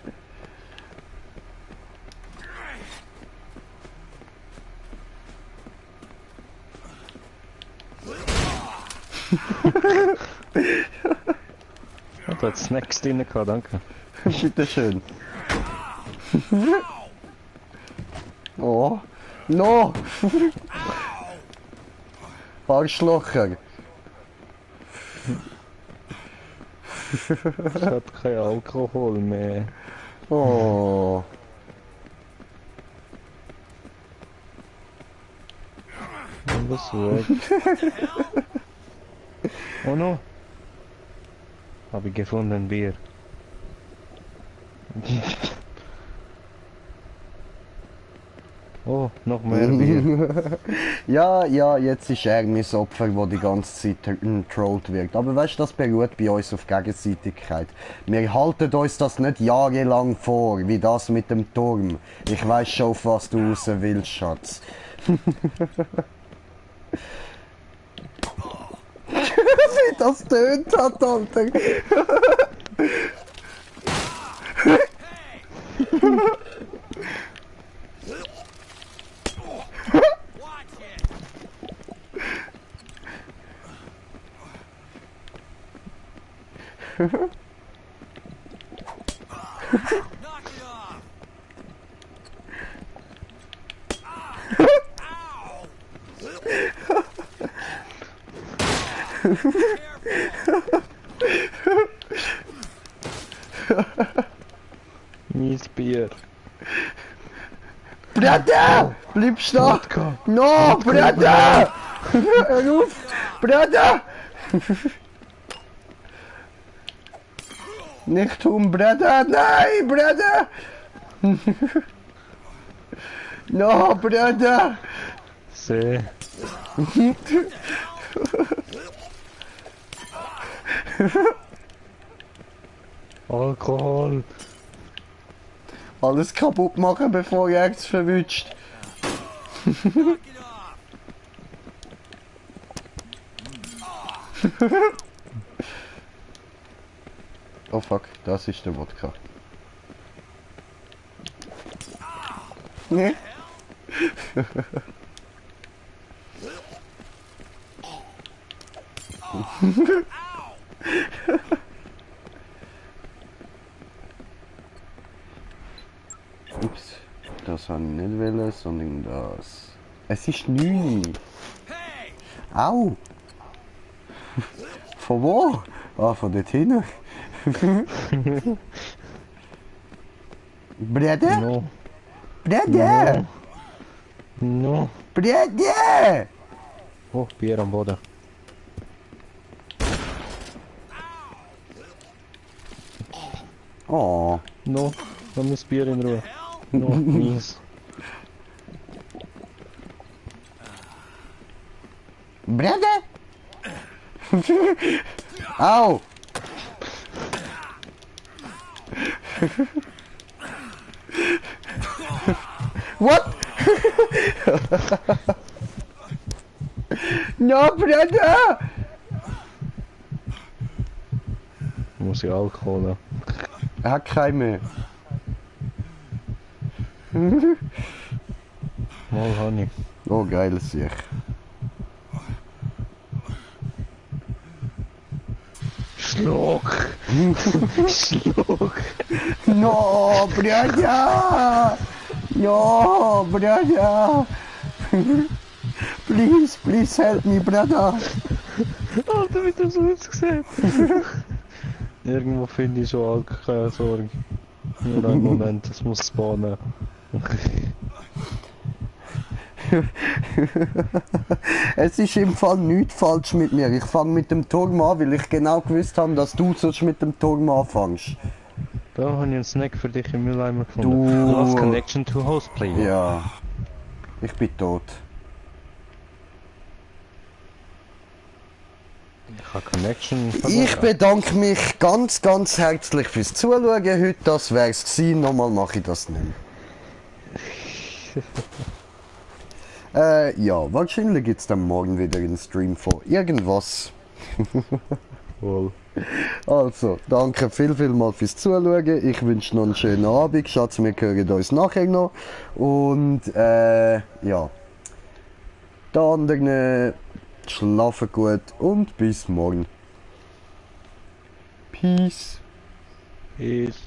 Da hat Snacks drin gehabt, danke. Bitteschön. Oh. No! Arschlocher. Ich hab kein Alkohol mehr. Oh. Was weg. Oh no. Hab ich gefunden, Bier. Oh, noch mehr Bier. Ja, jetzt ist er mein Opfer, das die ganze Zeit getrollt wird. Aber weißt du, das beruht bei uns auf Gegenseitigkeit. Wir halten uns das nicht jahrelang vor, wie das mit dem Turm. Ich weiß schon, auf was du raus willst, Schatz. Wie das tönt hat, Alter. Mies Bier. Bruder! Bleib stehen! No, Bruder! Hör auf! Bruder! Nicht tun, Bruder! Nein, Bruder! No, Bruder! See. Alkohol. Alles kaputt machen, bevor er es verwünscht. Oh fuck, das ist der Wodka. Ne? Ups, das habe ich nicht wollen, sondern das. Es ist 9. Au! Von wo? Ah, von dort hinten. Bruder? No. Bruder? No. Bruder? Oh, Bier am Boden. Oh. No. Lass mir das Bier in Ruhe. No, mies. Bruder? Au! What? No, Bruder! Muss ich Alkohol haben. Er hat keinen mehr. Mal habe ich. Oh, geiles Sieg. Schluck! Schluck! No, Bruder! No, Bruder! Please help me, Bruder! Alter, wie das ausgesehen! Irgendwo finde ich schon Alkohol, keine Sorge. Nur einen Moment, es muss spawnen. Es ist im Fall nichts falsch mit mir. Ich fange mit dem Turm an, weil ich genau gewusst habe, dass du sonst mit dem Turm anfängst. Da habe ich einen Snack für dich im Mülleimer gefunden. Du- Lost Connection to Host Player. Ja. Ich bin tot. Ich habe Connection. Ich bedanke mich ganz herzlich fürs Zuschauen heute. Das wär's gewesen. Nochmal mache ich das nicht mehr. Ja, wahrscheinlich gibt's dann morgen wieder einen Stream von irgendwas. Wohl. Also, danke viel mal fürs Zuschauen. Ich wünsche noch einen schönen Abend. Schatz, wir hören uns nachher noch. Und ja. Die anderen schlafen gut und bis morgen. Peace. Peace.